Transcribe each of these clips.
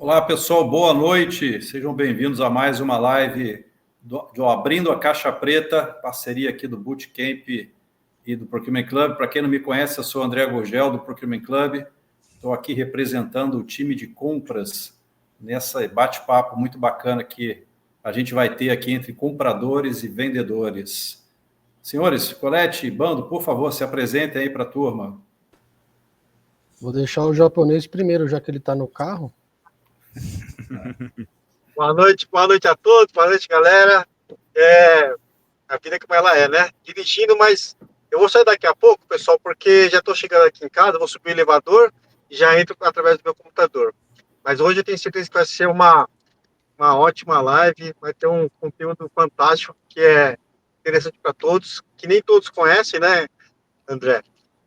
Olá, pessoal, boa noite. Sejam bem-vindos a mais uma live do Abrindo a Caixa Preta, parceria aqui do Bootcamp e do Procurement Club. Para quem não me conhece, eu sou André Gurgel, do Procurement Club. Estou aqui representando o time de compras nessa bate-papo muito bacana que a gente vai ter aqui entre compradores e vendedores. Senhores, Colete, Bando, por favor, se apresentem aí para a turma. Vou deixar o japonês primeiro, já que ele está no carro. Boa noite a todos, boa noite, galera. A vida como ela é, né? Dirigindo, mas eu vou sair daqui a pouco, pessoal, porque já estou chegando aqui em casa, vou subir o elevador e já entro através do meu computador. Mas hoje eu tenho certeza que vai ser uma ótima live, vai ter um conteúdo fantástico, que é interessante para todos, que nem todos conhecem, né, André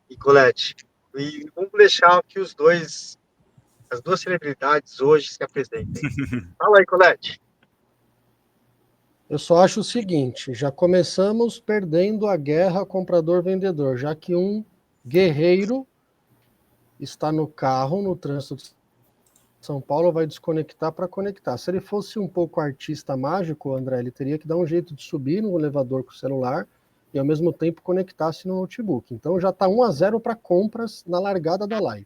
e Colete? E vamos deixar que as duas celebridades hoje se apresentem. Fala aí, Colete. Eu só acho o seguinte, já começamos perdendo a guerra comprador-vendedor, já que um guerreiro está no carro, no trânsito de São Paulo, vai desconectar para conectar. Se ele fosse um pouco artista mágico, André, ele teria que dar um jeito de subir no elevador com o celular e ao mesmo tempo conectar-se no notebook. Então já está 1-0 para compras na largada da live.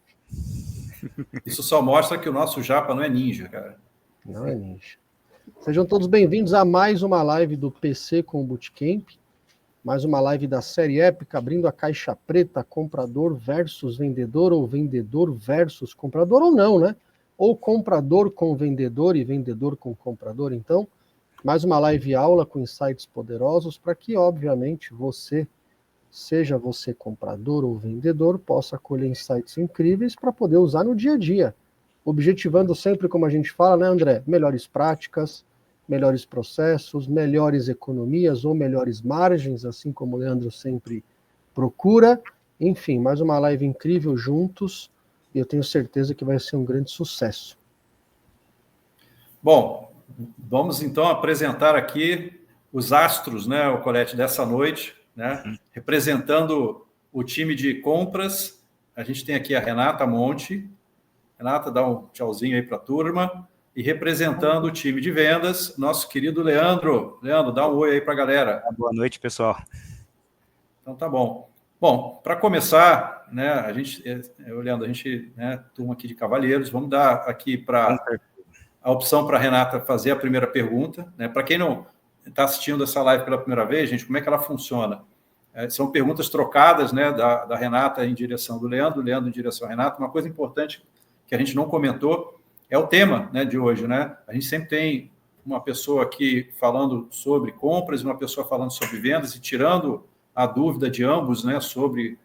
Isso só mostra que o nosso japa não é ninja, cara. Não é ninja. Sejam todos bem-vindos a mais uma live do PC com o Bootcamp, mais uma live da série épica, abrindo a caixa preta, comprador versus vendedor, ou vendedor versus comprador, ou não, né? Ou comprador com vendedor e vendedor com comprador. Então, mais uma live aula com insights poderosos para que, obviamente, você, seja você comprador ou vendedor, possa colher insights incríveis para poder usar no dia a dia. Objetivando sempre, como a gente fala, né, André? Melhores práticas, melhores processos, melhores economias ou melhores margens, assim como o Leandro sempre procura. Enfim, mais uma live incrível juntos e eu tenho certeza que vai ser um grande sucesso. Bom, vamos então apresentar aqui os astros, né, o Colete, dessa noite, né, representando o time de compras. A gente tem aqui a Renata Monte. Renata, dá um tchauzinho aí para a turma. E representando o time de vendas, nosso querido Leandro. Leandro, dá um oi aí para a galera. Boa noite, pessoal. Então tá bom. Bom, para começar, né, Leandro, a gente, né, turma aqui de cavalheiros, vamos dar aqui para a opção para a Renata fazer a primeira pergunta. Né? Para quem não está assistindo essa live pela primeira vez, gente, como é que ela funciona? São perguntas trocadas, né, da Renata em direção do Leandro em direção à Renata. Uma coisa importante que a gente não comentou é o tema, né, de hoje. Né? A gente sempre tem uma pessoa aqui falando sobre compras, uma pessoa falando sobre vendas e tirando a dúvida de ambos, né, sobre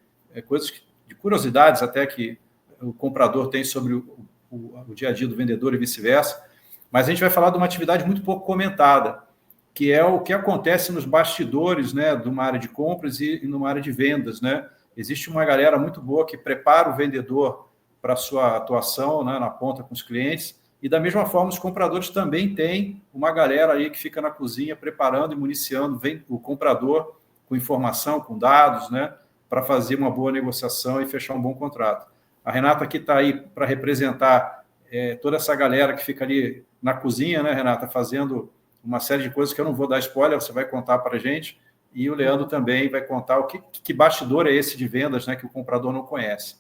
coisas de curiosidades até que o comprador tem sobre o dia a dia do vendedor e vice-versa. Mas a gente vai falar de uma atividade muito pouco comentada, que é o que acontece nos bastidores, né, de uma área de compras e numa área de vendas. Né? Existe uma galera muito boa que prepara o vendedor para a sua atuação, né, na ponta com os clientes, e da mesma forma os compradores também têm uma galera aí que fica na cozinha preparando e municiando o comprador com informação, com dados, né, para fazer uma boa negociação e fechar um bom contrato. A Renata aqui está aí para representar toda essa galera que fica ali na cozinha, né, Renata, fazendo uma série de coisas que eu não vou dar spoiler, você vai contar para a gente, e o Leandro também vai contar que bastidor é esse de vendas, né, que o comprador não conhece.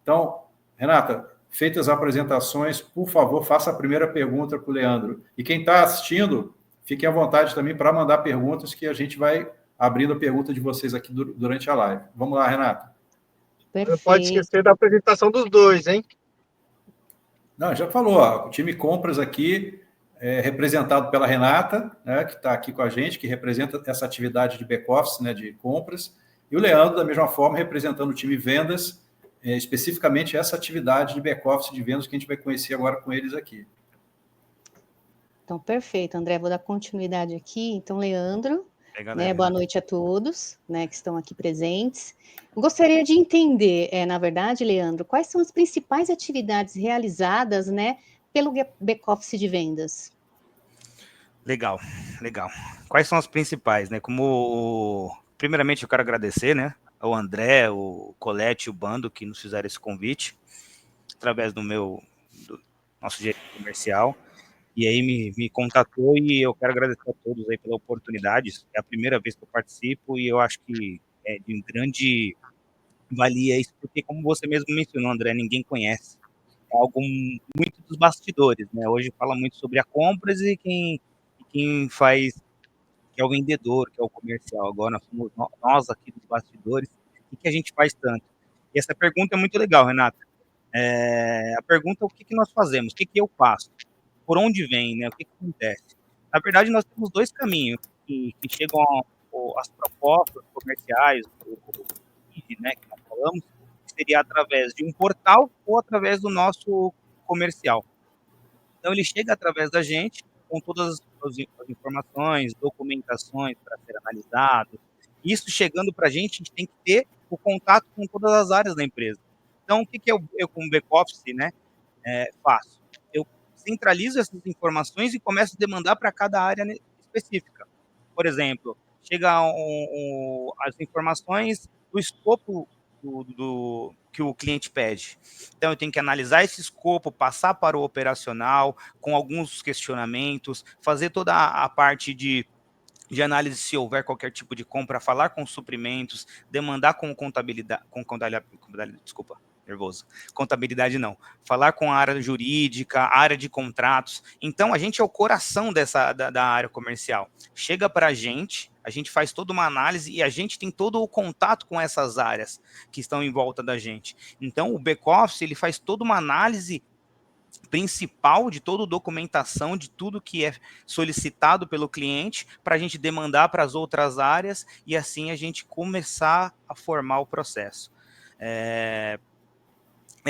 Então, Renata, feitas as apresentações, por favor, faça a primeira pergunta para o Leandro. E quem está assistindo, fiquem à vontade também para mandar perguntas, que a gente vai abrindo a pergunta de vocês aqui durante a live. Vamos lá, Renata. Perfeito. Não pode esquecer da apresentação dos dois, hein? Não, já falou, ó, o time compras aqui é representado pela Renata, né, que está aqui com a gente, que representa essa atividade de back-office, né, de compras, e o Leandro, da mesma forma, representando o time vendas, especificamente essa atividade de back-office de vendas que a gente vai conhecer agora com eles aqui. Então, perfeito, André, vou dar continuidade aqui. Então, Leandro, né, boa noite a todos, né, que estão aqui presentes. Eu gostaria de entender, na verdade, Leandro, quais são as principais atividades realizadas, né, pelo back-office de vendas? Legal. Quais são as principais, né? Primeiramente, eu quero agradecer, né, ao André, o Colete e o Bando que nos fizeram esse convite, através do nosso gerente comercial, e aí me contatou, e eu quero agradecer a todos aí pela oportunidade. É a primeira vez que eu participo e eu acho que é de grande valia isso, porque como você mesmo mencionou, André, ninguém conhece. É algo muito dos bastidores, né? Hoje fala muito sobre a compras e quem faz, que é o vendedor, que é o comercial. Agora somos nós aqui dos bastidores, o que a gente faz tanto? E essa pergunta é muito legal, Renata. A pergunta é o que nós fazemos, o que eu faço, por onde vem, né? O que acontece? Na verdade, nós temos dois caminhos que chegam as propostas comerciais, né, que nós falamos, que seria através de um portal ou através do nosso comercial. Então, ele chega através da gente, com todas as informações, documentações para ser analisado. Isso chegando para a gente tem que ter o contato com todas as áreas da empresa. Então, o que eu como back-office, né, faço? Eu centralizo essas informações e começo a demandar para cada área específica. Por exemplo, chega as informações do escopo que o cliente pede. Então, eu tenho que analisar esse escopo, passar para o operacional, com alguns questionamentos, fazer toda a parte de análise se houver qualquer tipo de compra, falar com suprimentos, demandar com contabilidade não, falar com a área jurídica, área de contratos. Então, a gente é o coração da área comercial. Chega para a gente faz toda uma análise e a gente tem todo o contato com essas áreas que estão em volta da gente. Então, o back-office, ele faz toda uma análise principal de toda a documentação, de tudo que é solicitado pelo cliente, para a gente demandar para as outras áreas e assim a gente começar a formar o processo. É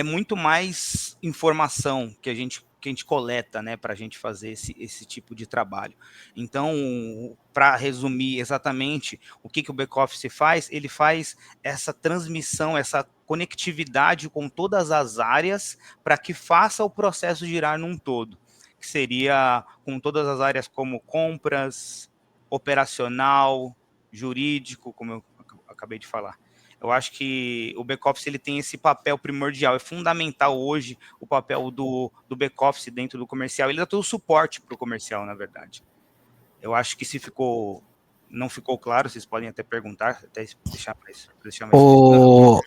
muito mais informação que a gente coleta, né, para a gente fazer esse tipo de trabalho. Então, para resumir exatamente o que o back-office faz, ele faz essa transmissão, essa conectividade com todas as áreas para que faça o processo girar num todo, que seria com todas as áreas como compras, operacional, jurídico, como eu acabei de falar. Eu acho que o back-office ele tem esse papel primordial, é fundamental hoje o papel do back-office dentro do comercial. Ele dá todo o suporte para o comercial, na verdade. Eu acho que se não ficou claro, vocês podem até perguntar, até deixar mais Ô,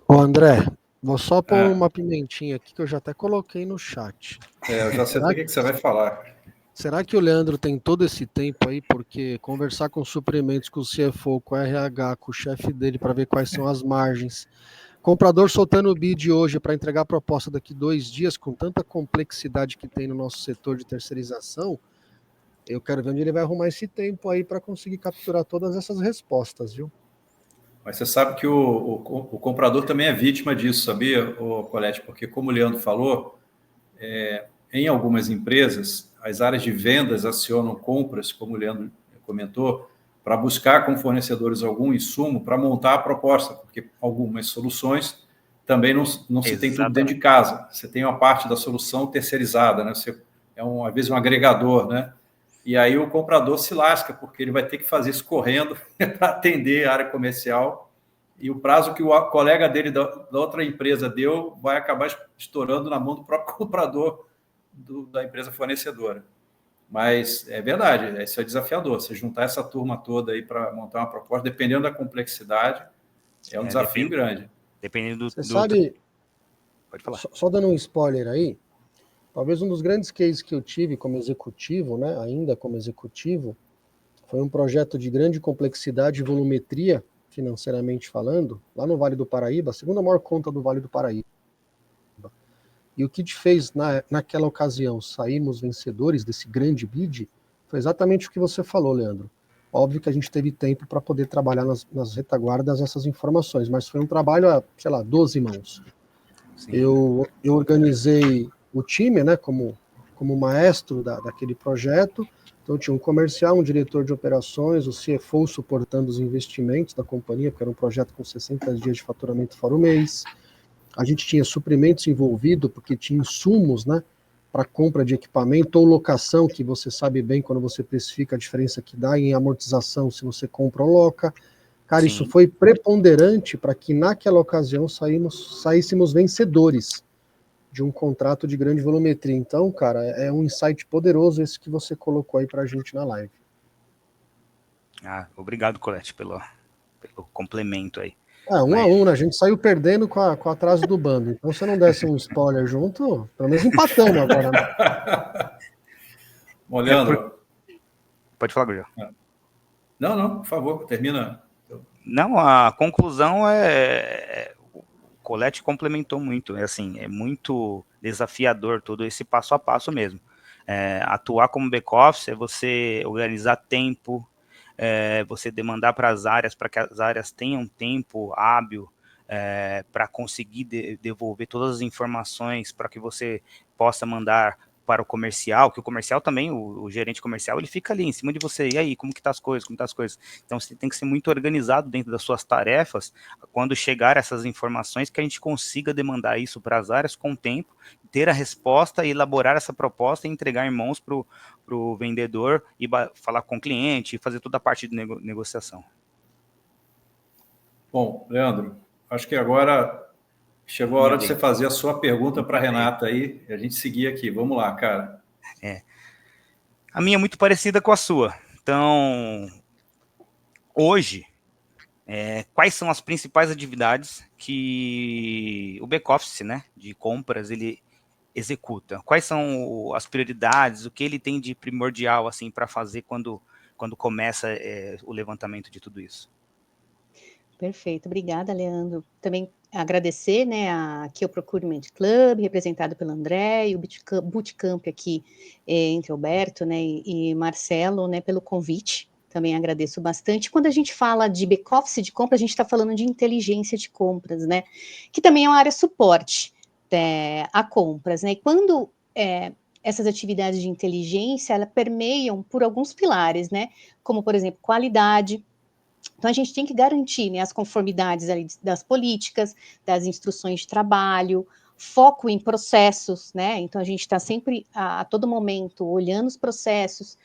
André, vou só pôr uma pimentinha aqui que eu já até coloquei no chat. Eu já sei o que você vai falar. Será que o Leandro tem todo esse tempo aí? Porque conversar com suprimentos, com o CFO, com o RH, com o chefe dele para ver quais são as margens. Comprador soltando o bid hoje para entregar a proposta daqui 2 dias, com tanta complexidade que tem no nosso setor de terceirização, eu quero ver onde ele vai arrumar esse tempo aí para conseguir capturar todas essas respostas, viu? Mas você sabe que o comprador também é vítima disso, sabia, Colete? Porque, como o Leandro falou, em algumas empresas, as áreas de vendas acionam compras, como o Leandro comentou, para buscar com fornecedores algum insumo para montar a proposta, porque algumas soluções também não se tem tudo dentro de casa. Você tem uma parte da solução terceirizada, né? Você às vezes um agregador, né? E aí o comprador se lasca, porque ele vai ter que fazer isso correndo para atender a área comercial, e o prazo que o colega dele da outra empresa deu vai acabar estourando na mão do próprio comprador da empresa fornecedora. Mas é verdade, isso é desafiador. Você juntar essa turma toda aí para montar uma proposta, dependendo da complexidade, é um desafio grande. Dependendo Você sabe, pode falar. Só dando um spoiler aí, talvez um dos grandes cases que eu tive como executivo, né, ainda como executivo, foi um projeto de grande complexidade e volumetria, financeiramente falando, lá no Vale do Paraíba, a segunda maior conta do Vale do Paraíba. E o que te fez, naquela ocasião, sairmos vencedores desse grande bid, foi exatamente o que você falou, Leandro. Óbvio que a gente teve tempo para poder trabalhar nas retaguardas essas informações, mas foi um trabalho a, 12 mãos. Eu organizei o time, né, como maestro daquele projeto. Então tinha um comercial, um diretor de operações, o CFO suportando os investimentos da companhia, porque era um projeto com 60 dias de faturamento fora o mês. A gente tinha suprimentos envolvido, porque tinha insumos, né, para compra de equipamento ou locação, que você sabe bem quando você precifica a diferença que dá em amortização se você compra ou loca. Cara, isso foi preponderante para que naquela ocasião saíssemos vencedores de um contrato de grande volumetria. Então, cara, é um insight poderoso esse que você colocou aí para a gente na live. Obrigado, Colete, pelo complemento aí. 1-1, né? A gente saiu perdendo com o atraso do bando. Então, se não desse um spoiler junto, pelo menos empatamos agora, né? Bom, Leandro. Pode falar, Gurgel. Não, por favor, termina. Não, a conclusão o Colete complementou muito. É muito desafiador todo esse passo a passo mesmo. Atuar como back-office é você organizar tempo, você demandar para as áreas, para que as áreas tenham tempo hábil para conseguir devolver todas as informações, para que você possa mandar para o comercial, que o comercial também, o gerente comercial, ele fica ali em cima de você, e aí, como que tá as coisas, então você tem que ser muito organizado dentro das suas tarefas, quando chegar essas informações, que a gente consiga demandar isso para as áreas com tempo, ter a resposta, elaborar essa proposta e entregar em mãos para o vendedor, e falar com o cliente, e fazer toda a parte de negociação. Bom, Leandro, acho que agora chegou a hora de você fazer a sua pergunta para a Renata aí, e a gente seguir aqui. Vamos lá, cara. A minha é muito parecida com a sua. Então, hoje, quais são as principais atividades que o back-office, né, de compras, ele executa? Quais são as prioridades, o que ele tem de primordial assim, para fazer quando começa o levantamento de tudo isso? Perfeito, obrigada, Leandro. Também agradecer, né, aqui o Procurement Club, representado pelo André, e o Bootcamp aqui entre Alberto, né, e Marcelo, né, pelo convite. Também agradeço bastante. Quando a gente fala de back-office de compra, a gente está falando de inteligência de compras, né, que também é uma área suporte a compras, né, e quando essas atividades de inteligência, elas permeiam por alguns pilares, né, como, por exemplo, qualidade. Então, a gente tem que garantir, né, as conformidades ali das políticas, das instruções de trabalho, foco em processos, né? Então, a gente está sempre, a todo momento, olhando os processos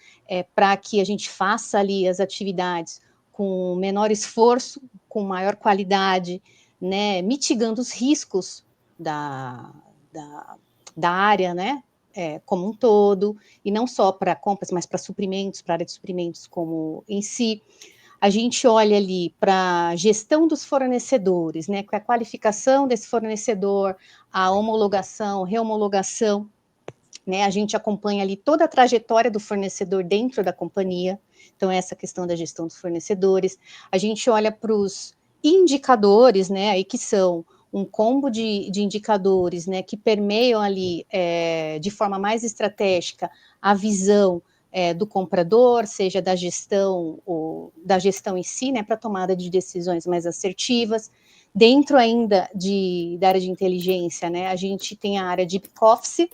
para que a gente faça ali as atividades com menor esforço, com maior qualidade, né? Mitigando os riscos da área, né? Como um todo, e não só para compras, mas para suprimentos, para a área de suprimentos como em si. A gente olha ali para a gestão dos fornecedores, né, com a qualificação desse fornecedor, a homologação, reomologação, né, a gente acompanha ali toda a trajetória do fornecedor dentro da companhia, então essa questão da gestão dos fornecedores. A gente olha para os indicadores, né, aí que são um combo de indicadores, né, que permeiam ali de forma mais estratégica a visão do comprador, seja da gestão em si, né, para tomada de decisões mais assertivas. Dentro ainda da área de inteligência, né, a gente tem a área de back-office,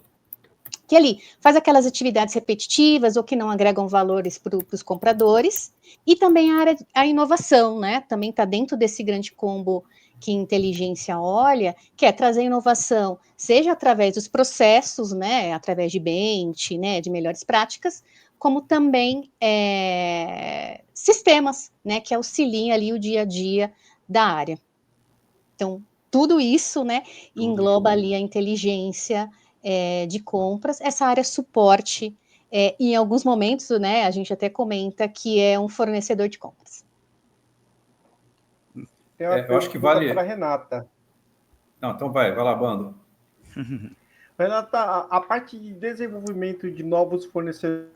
que ali faz aquelas atividades repetitivas ou que não agregam valores para os compradores, e também a inovação, né, também está dentro desse grande combo que inteligência olha, que é trazer inovação, seja através dos processos, né, através de bench, né, de melhores práticas, como também sistemas, né, que auxiliem ali o dia a dia da área. Então, tudo isso, né, engloba ali a inteligência de compras, essa área suporte, em alguns momentos, né, a gente até comenta que é um fornecedor de compras. Tem uma eu acho que vale para a Renata. Não, então vai lá, Bando. Renata, a parte de desenvolvimento de novos fornecedores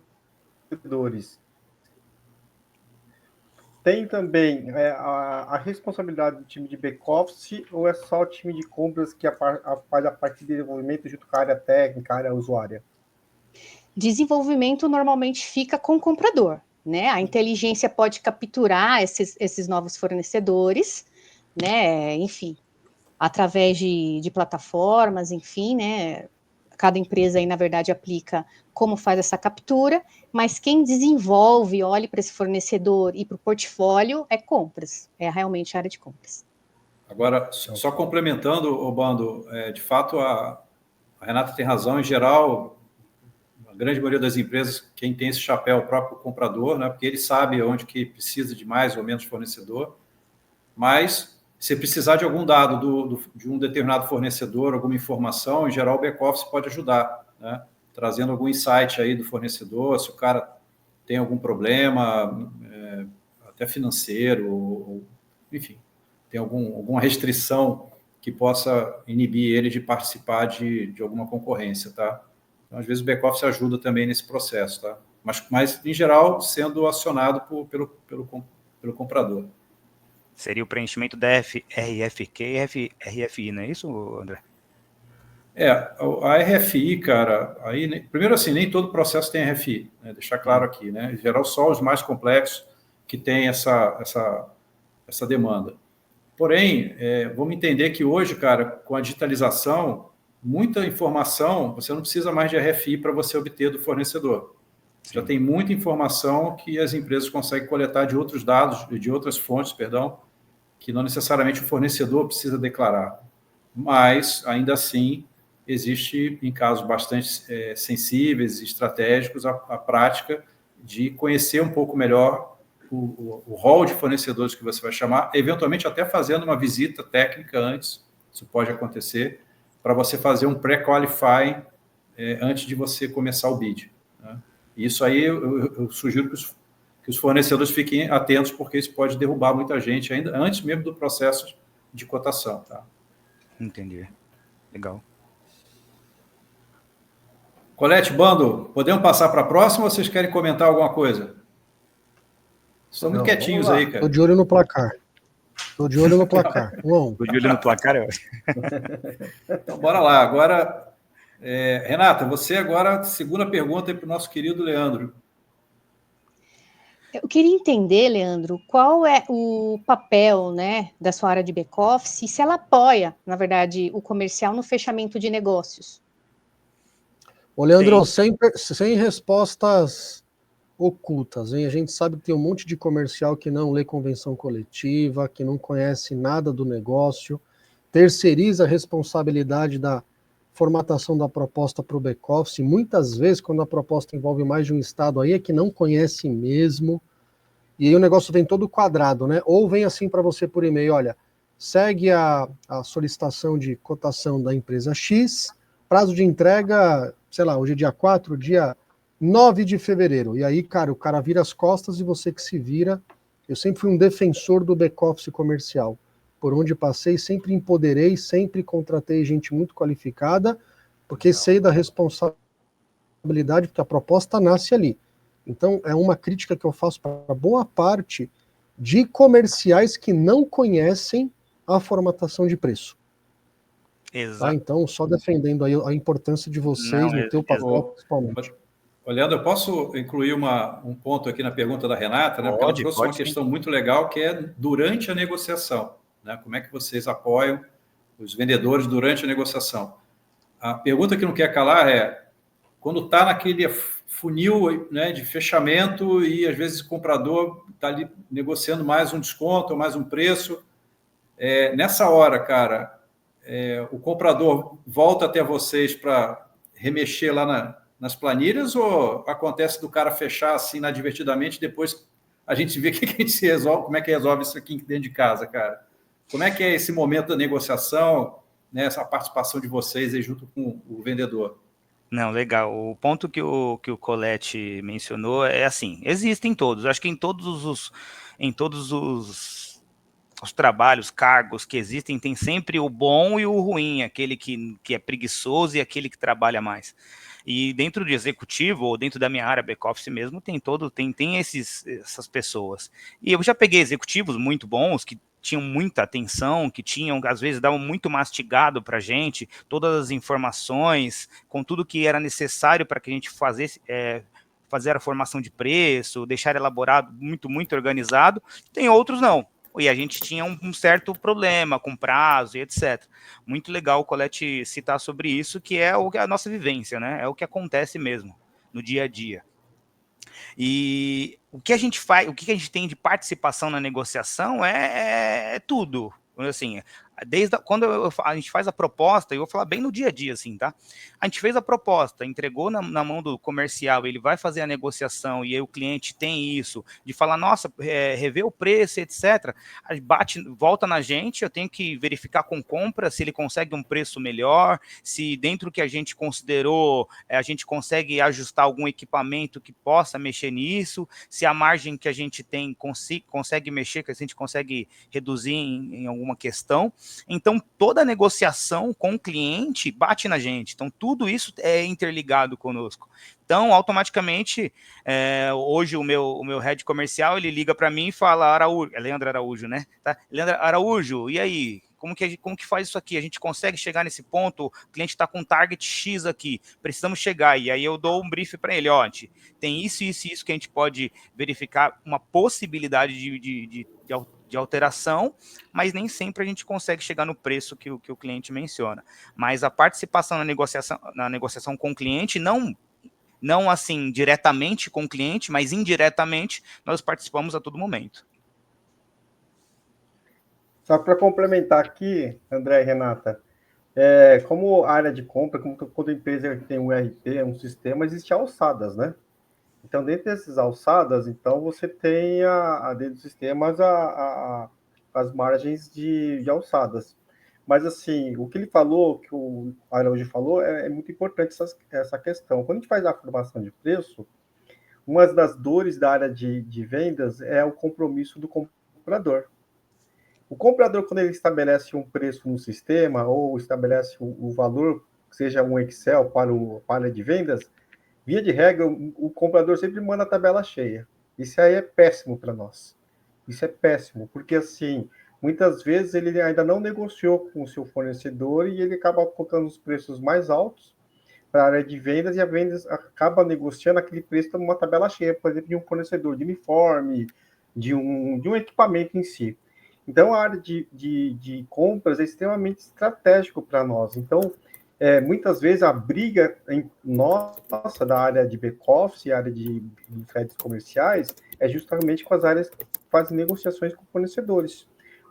tem também a responsabilidade do time de back-office, ou é só o time de compras que faz a parte de desenvolvimento junto com a área técnica, a área usuária? Desenvolvimento normalmente fica com o comprador, né? A inteligência pode capturar esses novos fornecedores, né? Enfim, através de plataformas, enfim, né? Cada empresa aí, na verdade, aplica como faz essa captura, mas quem desenvolve, olhe para esse fornecedor e para o portfólio é compras, é realmente a área de compras. Agora, só complementando, Bando, de fato, a Renata tem razão, em geral, a grande maioria das empresas, quem tem esse chapéu é o próprio comprador, né, porque ele sabe onde que precisa de mais ou menos fornecedor, mas Se precisar de algum dado de um determinado fornecedor, alguma informação, em geral o back-office pode ajudar, né? Trazendo algum insight aí do fornecedor, se o cara tem algum problema, até financeiro, enfim, tem alguma restrição que possa inibir ele de participar de alguma concorrência, tá? Então, às vezes o back-office ajuda também nesse processo, tá? Mas em geral, sendo acionado pelo comprador. Seria o preenchimento da RFQ e RFI, não é isso, André? A RFI, cara, aí, primeiro assim, nem todo processo tem RFI, né? Deixar claro aqui, né? Em geral, só os mais complexos que têm essa demanda. Porém, vamos entender que hoje, cara, com a digitalização, muita informação, você não precisa mais de RFI para você obter do fornecedor. Sim. Já tem muita informação que as empresas conseguem coletar de outros dados, de outras fontes, perdão, que não necessariamente o fornecedor precisa declarar. Mas, ainda assim, existe, em casos bastante sensíveis e estratégicos, a prática de conhecer um pouco melhor o rol de fornecedores que você vai chamar, eventualmente até fazendo uma visita técnica antes, isso pode acontecer, para você fazer um pré-qualifying antes de você começar o bid, né? Isso aí eu sugiro que os fornecedores fiquem atentos, porque isso pode derrubar muita gente, ainda antes mesmo do processo de cotação. Tá? Entendi. Legal. Colete, Bando, podemos passar para a próxima ou vocês querem comentar alguma coisa? Estão muito quietinhos aí, cara. Estou de olho no placar. 1 a 1. Estou de olho no placar, eu acho. Então, bora lá. Agora, Renata, você agora, segunda pergunta para o nosso querido Leandro. Eu queria entender, Leandro, qual é o papel, né, da sua área de back-office e se ela apoia, na verdade, o comercial no fechamento de negócios. Ô, Leandro, sem respostas ocultas, hein? A gente sabe que tem um monte de comercial que não lê convenção coletiva, que não conhece nada do negócio, terceiriza a responsabilidade da formatação da proposta para o back-office. Muitas vezes, quando a proposta envolve mais de um estado, aí é que não conhece mesmo, e aí o negócio vem todo quadrado, né? Ou vem assim para você por e-mail, olha, segue a solicitação de cotação da empresa X, prazo de entrega, sei lá, hoje é dia 4, dia 9 de fevereiro. E aí, cara, o cara vira as costas e você que se vira. Eu sempre fui um defensor do back-office comercial. Por onde passei, sempre empoderei, sempre contratei gente muito qualificada, porque sei da responsabilidade, porque a proposta nasce ali. Então, é uma crítica que eu faço para boa parte de comerciais que não conhecem a formatação de preço. Exato. Tá? Então, só defendendo aí a importância de vocês no teu papel, principalmente. Leandro, eu posso incluir um ponto aqui na pergunta da Renata, né? Porque ela trouxe uma questão muito legal, que é durante a negociação, né? Como é que vocês apoiam os vendedores durante a negociação? A pergunta que não quer calar é, quando está naquele funil, né, de fechamento e às vezes o comprador está ali negociando mais um desconto ou mais um preço, nessa hora, cara, o comprador volta até vocês para remexer lá nas planilhas, ou acontece do cara fechar assim inadvertidamente, depois a gente vê o que a gente resolve, como é que resolve isso aqui dentro de casa, cara? Como é que é esse momento da negociação, né, essa participação de vocês aí junto com o vendedor? Não, legal. O ponto que o Colete mencionou é assim, existem todos, acho que em todos os trabalhos, cargos que existem, tem sempre o bom e o ruim, aquele que é preguiçoso e aquele que trabalha mais. E dentro do executivo, ou dentro da minha área back-office mesmo, tem essas pessoas. E eu já peguei executivos muito bons, que tinham muita atenção, que às vezes, davam muito mastigado para a gente, todas as informações, com tudo que era necessário para que a gente fazer a formação de preço, deixar elaborado, muito, muito organizado. Tem outros não. E a gente tinha um certo problema com prazo e etc. Muito legal o Colete citar sobre isso, que é a nossa vivência, né? É o que acontece mesmo no dia a dia. E o que a gente faz, o que a gente tem de participação na negociação é tudo. Assim, Quando a gente faz a proposta, eu vou falar bem no dia a dia, assim, tá? A gente fez a proposta, entregou na mão do comercial, ele vai fazer a negociação e aí o cliente tem isso, de falar, nossa, rever o preço, etc. Volta na gente, eu tenho que verificar com compra se ele consegue um preço melhor, se dentro do que a gente considerou, a gente consegue ajustar algum equipamento que possa mexer nisso, se a margem que a gente tem consegue mexer, que a gente consegue reduzir em alguma questão. Então, toda a negociação com o cliente bate na gente. Então, tudo isso é interligado conosco. Então, automaticamente, hoje o meu head comercial, ele liga para mim e fala, Leandro Araújo, né? Tá? Leandro Araújo, e aí? Como que faz isso aqui? A gente consegue chegar nesse ponto? O cliente está com um target X aqui, precisamos chegar. E aí eu dou um brief para ele, ó, tem isso que a gente pode verificar, uma possibilidade de alteração, mas nem sempre a gente consegue chegar no preço que o cliente menciona. Mas a participação na negociação com o cliente, não assim diretamente com o cliente, mas indiretamente, nós participamos a todo momento. Só para complementar aqui, André e Renata, como área de compra, como toda empresa tem um ERP, um sistema, existe alçadas, né? Então, dentro dessas alçadas, então você tem dentro dos sistemas as margens de alçadas. Mas, assim, o que ele falou, que o Araújo falou, é muito importante essa questão. Quando a gente faz a formação de preço, uma das dores da área de vendas é o compromisso do comprador. O comprador, quando ele estabelece um preço no sistema ou estabelece o valor, seja um Excel para a área de vendas, via de regra, o comprador sempre manda a tabela cheia. Isso aí é péssimo para nós. Isso é péssimo, porque assim, muitas vezes ele ainda não negociou com o seu fornecedor e ele acaba colocando os preços mais altos para a área de vendas e a vendas acaba negociando aquele preço numa tabela cheia, por exemplo, de um fornecedor de uniforme, de um equipamento em si. Então, a área de compras é extremamente estratégico para nós. Então, muitas vezes a briga nossa da área de back-office, área de redes comerciais, é justamente com as áreas que fazem negociações com fornecedores.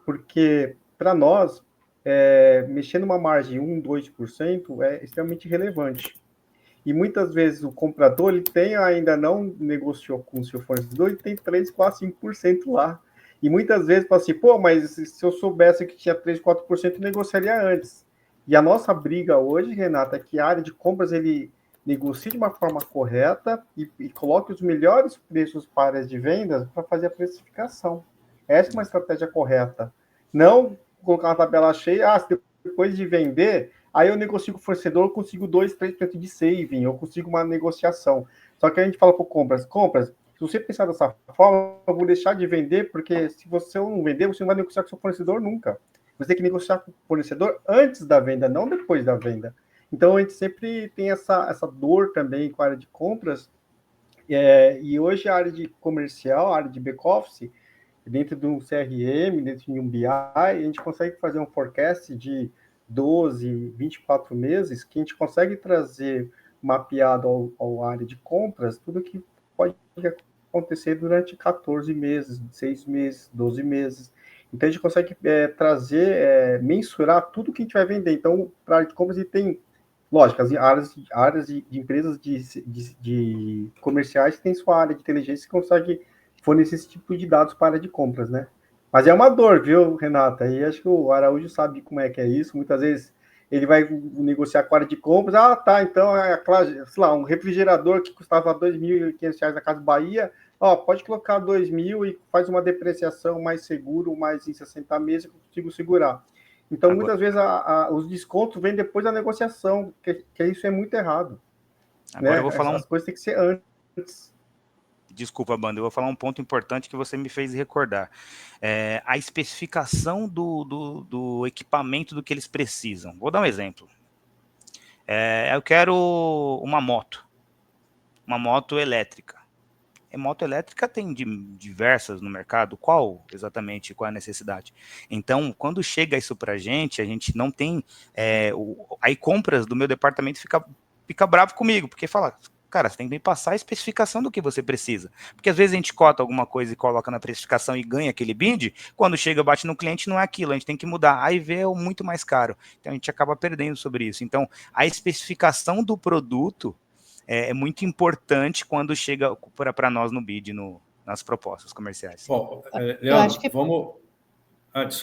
Porque, para nós, mexer numa margem de 1%, 2% é extremamente relevante. E muitas vezes o comprador ele ainda não negociou com o seu fornecedor, ele tem 3%, 4%, 5% lá. E muitas vezes fala assim, mas se eu soubesse que tinha 3%, 4%, eu negociaria antes. E a nossa briga hoje, Renata, é que a área de compras ele negocie de uma forma correta e coloque os melhores preços para áreas de vendas para fazer a precificação. Essa é uma estratégia correta. Não colocar uma tabela cheia, depois de vender, aí eu negocio com o fornecedor, eu consigo 2%, 3% de saving, eu consigo uma negociação. Só que a gente fala para compras, se você pensar dessa forma, eu vou deixar de vender, porque se você não vender, você não vai negociar com o seu fornecedor nunca. Você tem que negociar com o fornecedor antes da venda, não depois da venda. Então, a gente sempre tem essa dor também com a área de compras. E hoje a área de comercial, a área de back-office, dentro de um CRM, dentro de um BI, a gente consegue fazer um forecast de 12, 24 meses, que a gente consegue trazer mapeado ao área de compras, tudo que pode acontecer durante 14 meses, 6 meses, 12 meses. Então, a gente consegue mensurar tudo que a gente vai vender. Então, para a área de compras, ele tem, lógico, as áreas de empresas de comerciais têm sua área de inteligência que consegue fornecer esse tipo de dados para a área de compras, né? Mas é uma dor, viu, Renata? E acho que o Araújo sabe como é que é isso. Muitas vezes ele vai negociar com a área de compras. Então, sei lá, um refrigerador que custava R$ 2.500 na Casa Bahia, pode colocar 2.000 e faz uma depreciação mais seguro, mais em 60 meses, eu consigo segurar. Então, muitas vezes, os descontos vêm depois da negociação, que isso é muito errado. Agora eu vou falar as coisas têm que ser antes. Desculpa, Banda, eu vou falar um ponto importante que você me fez recordar. A especificação do equipamento do que eles precisam. Vou dar um exemplo. Eu quero uma moto elétrica. Moto elétrica tem diversas no mercado. Qual a necessidade? Então, quando chega isso para a gente não tem... aí compras do meu departamento fica bravo comigo, porque fala... Cara, você tem que me passar a especificação do que você precisa. Porque às vezes a gente cota alguma coisa e coloca na precificação e ganha aquele bid, quando chega, bate no cliente, não é aquilo, a gente tem que mudar. Aí vê o muito mais caro. Então a gente acaba perdendo sobre isso. Então a especificação do produto é muito importante quando chega para nós no bid, nas propostas comerciais. Bom, Leandro, vamos...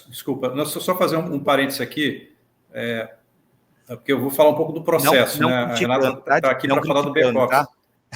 desculpa, só fazer um parênteses aqui, porque eu vou falar um pouco do processo, não né? A Renata está aqui para falar do back-office.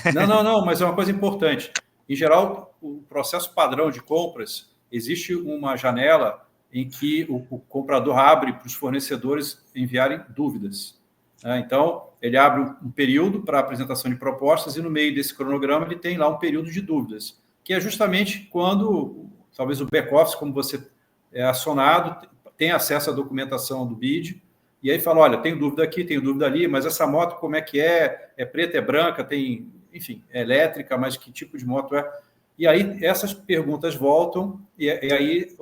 Tá? Não, mas é uma coisa importante. Em geral, o processo padrão de compras, existe uma janela em que o comprador abre para os fornecedores enviarem dúvidas. Né? Então, ele abre um período para apresentação de propostas e no meio desse cronograma ele tem lá um período de dúvidas, que é justamente quando, talvez o back-office, como você é acionado, tem acesso à documentação do bid, e aí fala, olha, tenho dúvida aqui, tenho dúvida ali, mas essa moto como é que é? É preta, é branca, tem, enfim, é elétrica, mas que tipo de moto é? E aí essas perguntas voltam, e aí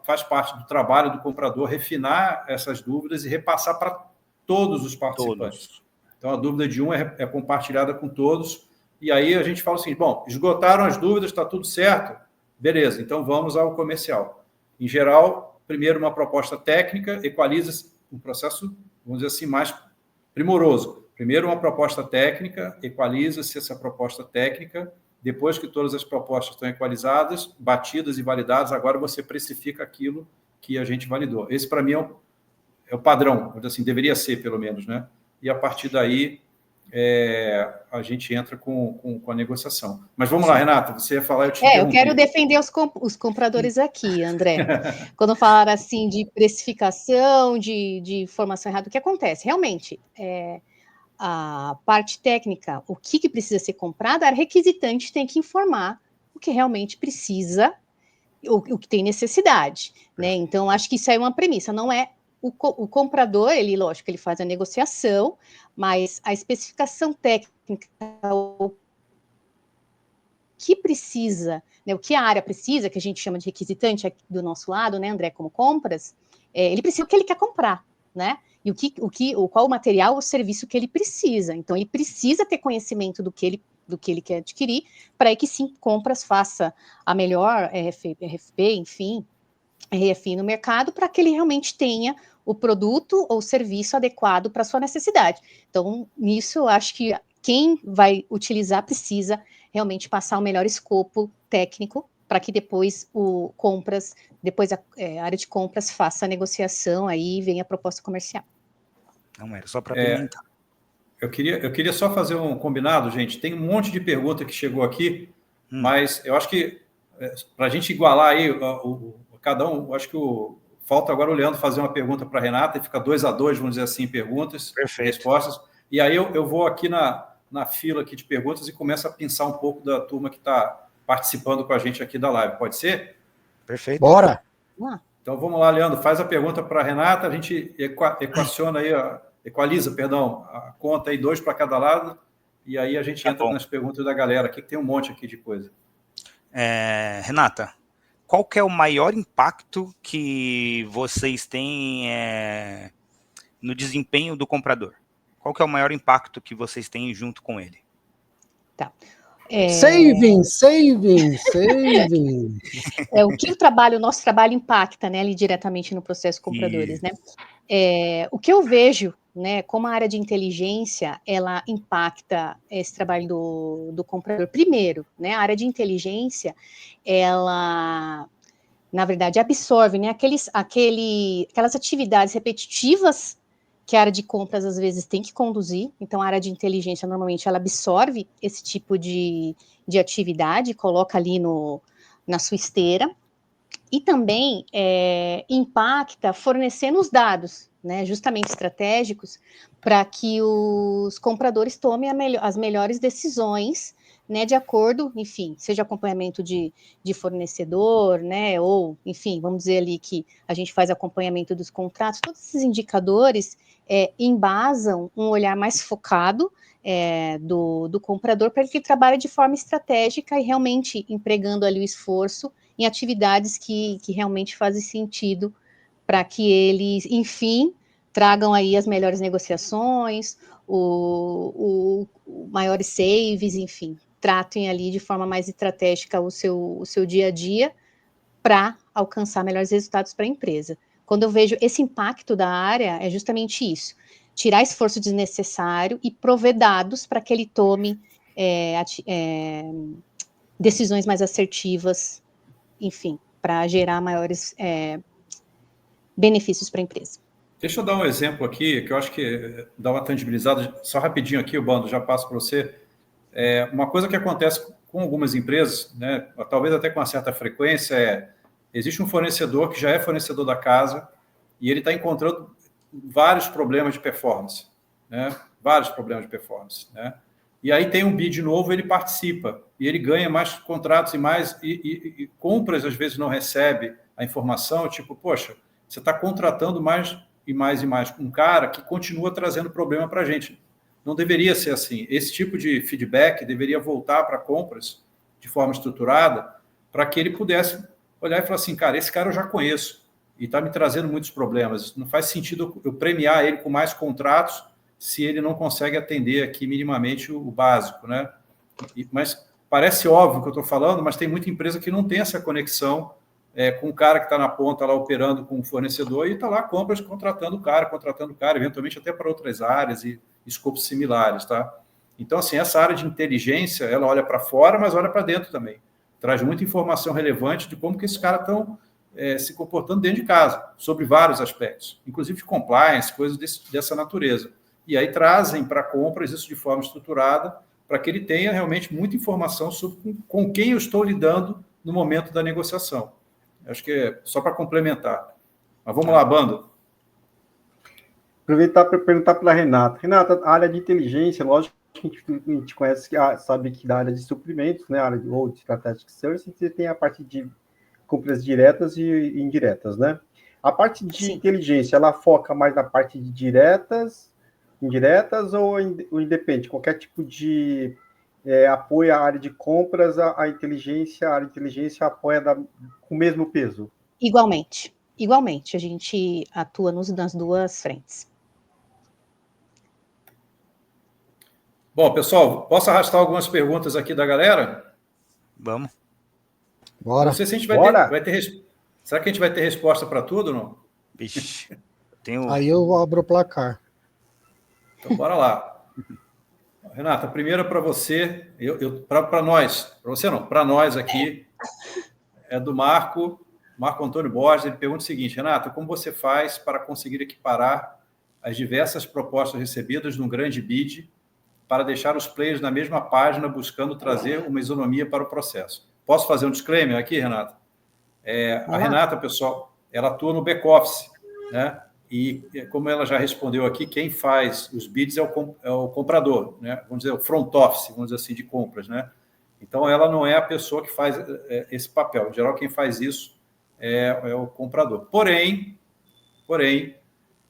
faz parte do trabalho do comprador refinar essas dúvidas e repassar para todos os participantes. Todos. Então, a dúvida de um é compartilhada com todos, e aí a gente fala assim, bom, esgotaram as dúvidas, está tudo certo? Beleza, então vamos ao comercial. Em geral, primeiro uma proposta técnica, equaliza um processo, vamos dizer assim, mais primoroso. Primeiro uma proposta técnica, equaliza-se essa proposta técnica, depois que todas as propostas estão equalizadas, batidas e validadas, agora você precifica aquilo que a gente validou. Esse, para mim, é o padrão, assim, deveria ser, pelo menos, né? E a partir daí, a gente entra com a negociação. Mas vamos lá, Renata, você ia falar, eu te interrompi. Eu quero defender os compradores aqui, André. Quando falaram assim de precificação, de informação errada, o que acontece? Realmente, a parte técnica, o que precisa ser comprado, a requisitante tem que informar o que realmente precisa, o que tem necessidade, né? Então, acho que isso aí é uma premissa, não é o comprador, ele, lógico, ele faz a negociação, mas a especificação técnica, o que precisa, né, o que a área precisa, que a gente chama de requisitante aqui do nosso lado, né, André, como compras, ele precisa o que ele quer comprar, né? E qual o material, o serviço que ele precisa. Então, ele precisa ter conhecimento do que ele quer adquirir, para que sim, compras faça a melhor RFP, enfim, RFI no mercado, para que ele realmente tenha o produto ou serviço adequado para a sua necessidade. Então, nisso, eu acho que quem vai utilizar precisa realmente passar o melhor escopo técnico para que depois a área de compras faça a negociação aí e venha a proposta comercial. Não, era só para perguntar. Eu queria só fazer um combinado, gente. Tem um monte de pergunta que chegou aqui, mas eu acho que para a gente igualar aí cada um, acho que falta agora o Leandro fazer uma pergunta para a Renata e fica 2-2, vamos dizer assim, perguntas, respostas. E aí eu vou aqui na fila aqui de perguntas e começo a pensar um pouco da turma que está participando com a gente aqui da live. Pode ser? Perfeito. Bora! Então vamos lá, Leandro, faz a pergunta para a Renata, a gente equaliza, a conta aí, 2 para cada lado, e aí a gente entra nas perguntas da galera aqui, que tem um monte aqui de coisa. Renata, qual que é o maior impacto que vocês têm no desempenho do comprador? Qual que é o maior impacto que vocês têm junto com ele? Tá. Saving! O que o nosso trabalho impacta, né, ali diretamente no processo compradores, né? O que eu vejo, né, como a área de inteligência, ela impacta esse trabalho do comprador. Primeiro, né, a área de inteligência, ela, na verdade, absorve, né, aquelas atividades repetitivas que a área de compras, às vezes, tem que conduzir. Então, a área de inteligência, normalmente, ela absorve esse tipo de atividade, coloca ali na sua esteira, e também impacta fornecendo os dados, né, justamente estratégicos, para que os compradores tomem as melhores decisões, né, de acordo, enfim, seja acompanhamento de fornecedor, né, ou, enfim, vamos dizer ali que a gente faz acompanhamento dos contratos, todos esses indicadores embasam um olhar mais focado do comprador para que ele trabalhe de forma estratégica e realmente empregando ali o esforço em atividades que realmente fazem sentido para que ele, enfim, tragam aí as melhores negociações, maiores saves, enfim, tratem ali de forma mais estratégica o seu dia a dia para alcançar melhores resultados para a empresa. Quando eu vejo esse impacto da área, é justamente isso, tirar esforço desnecessário e prover dados para que ele tome decisões mais assertivas, enfim, para gerar maiores benefícios para a empresa. Deixa eu dar um exemplo aqui, que eu acho que dá uma tangibilizada, só rapidinho aqui, o Bando, já passo para você. Uma coisa que acontece com algumas empresas, né, talvez até com uma certa frequência, existe um fornecedor que já é fornecedor da casa e ele está encontrando vários problemas de performance, né, vários problemas de performance, né, e aí tem um bid novo, ele participa e ele ganha mais contratos e compras, às vezes não recebe a informação, tipo, poxa, você está contratando mais e mais um cara que continua trazendo problema para a gente. Não deveria ser assim. Esse tipo de feedback deveria voltar para compras de forma estruturada para que ele pudesse olhar e falar assim, cara, esse cara eu já conheço e está me trazendo muitos problemas. Não faz sentido eu premiar ele com mais contratos se ele não consegue atender aqui minimamente o básico, né? Mas parece óbvio o que eu estou falando, mas tem muita empresa que não tem essa conexão com o cara que está na ponta lá operando com o fornecedor e está lá compras contratando o cara, eventualmente até para outras áreas e escopos similares, tá? Então, assim, essa área de inteligência, ela olha para fora, mas olha para dentro também. Traz muita informação relevante de como que esses caras estão se comportando dentro de casa, sobre vários aspectos, inclusive de compliance, coisas dessa natureza. E aí trazem para compras isso de forma estruturada, para que ele tenha realmente muita informação sobre com quem eu estou lidando no momento da negociação. Acho que é só para complementar. Mas vamos lá, Bando. Aproveitar para perguntar para a Renata. Renata, a área de inteligência, lógico que a gente conhece, sabe que da área de suprimentos, né, a área de strategic sourcing, você tem a parte de compras diretas e indiretas, né? A parte de Sim. inteligência, ela foca mais na parte de indiretas ou independe? Qualquer tipo de apoio à área de compras, a área de inteligência apoia com o mesmo peso? Igualmente, a gente atua nas duas frentes. Bom, pessoal, posso arrastar algumas perguntas aqui da galera? Vamos. Bora. Não sei se a gente vai ter será que a gente vai ter resposta para tudo ou não? Vixe, Aí eu abro o placar. Então, bora lá. Renata, a primeira para você, para nós, para você não, para nós aqui, é do Marco Antônio Borges. Ele pergunta o seguinte: Renata, como você faz para conseguir equiparar as diversas propostas recebidas num grande bid para deixar os players na mesma página buscando trazer uma isonomia para o processo? Posso fazer um disclaimer aqui, Renata? A Renata, pessoal, ela atua no back-office, né? E, como ela já respondeu aqui, quem faz os bids é o comprador, né? Vamos dizer, o front office, vamos dizer assim, de compras, né? Então, ela não é a pessoa que faz esse papel. Em geral, quem faz isso é o comprador. Porém,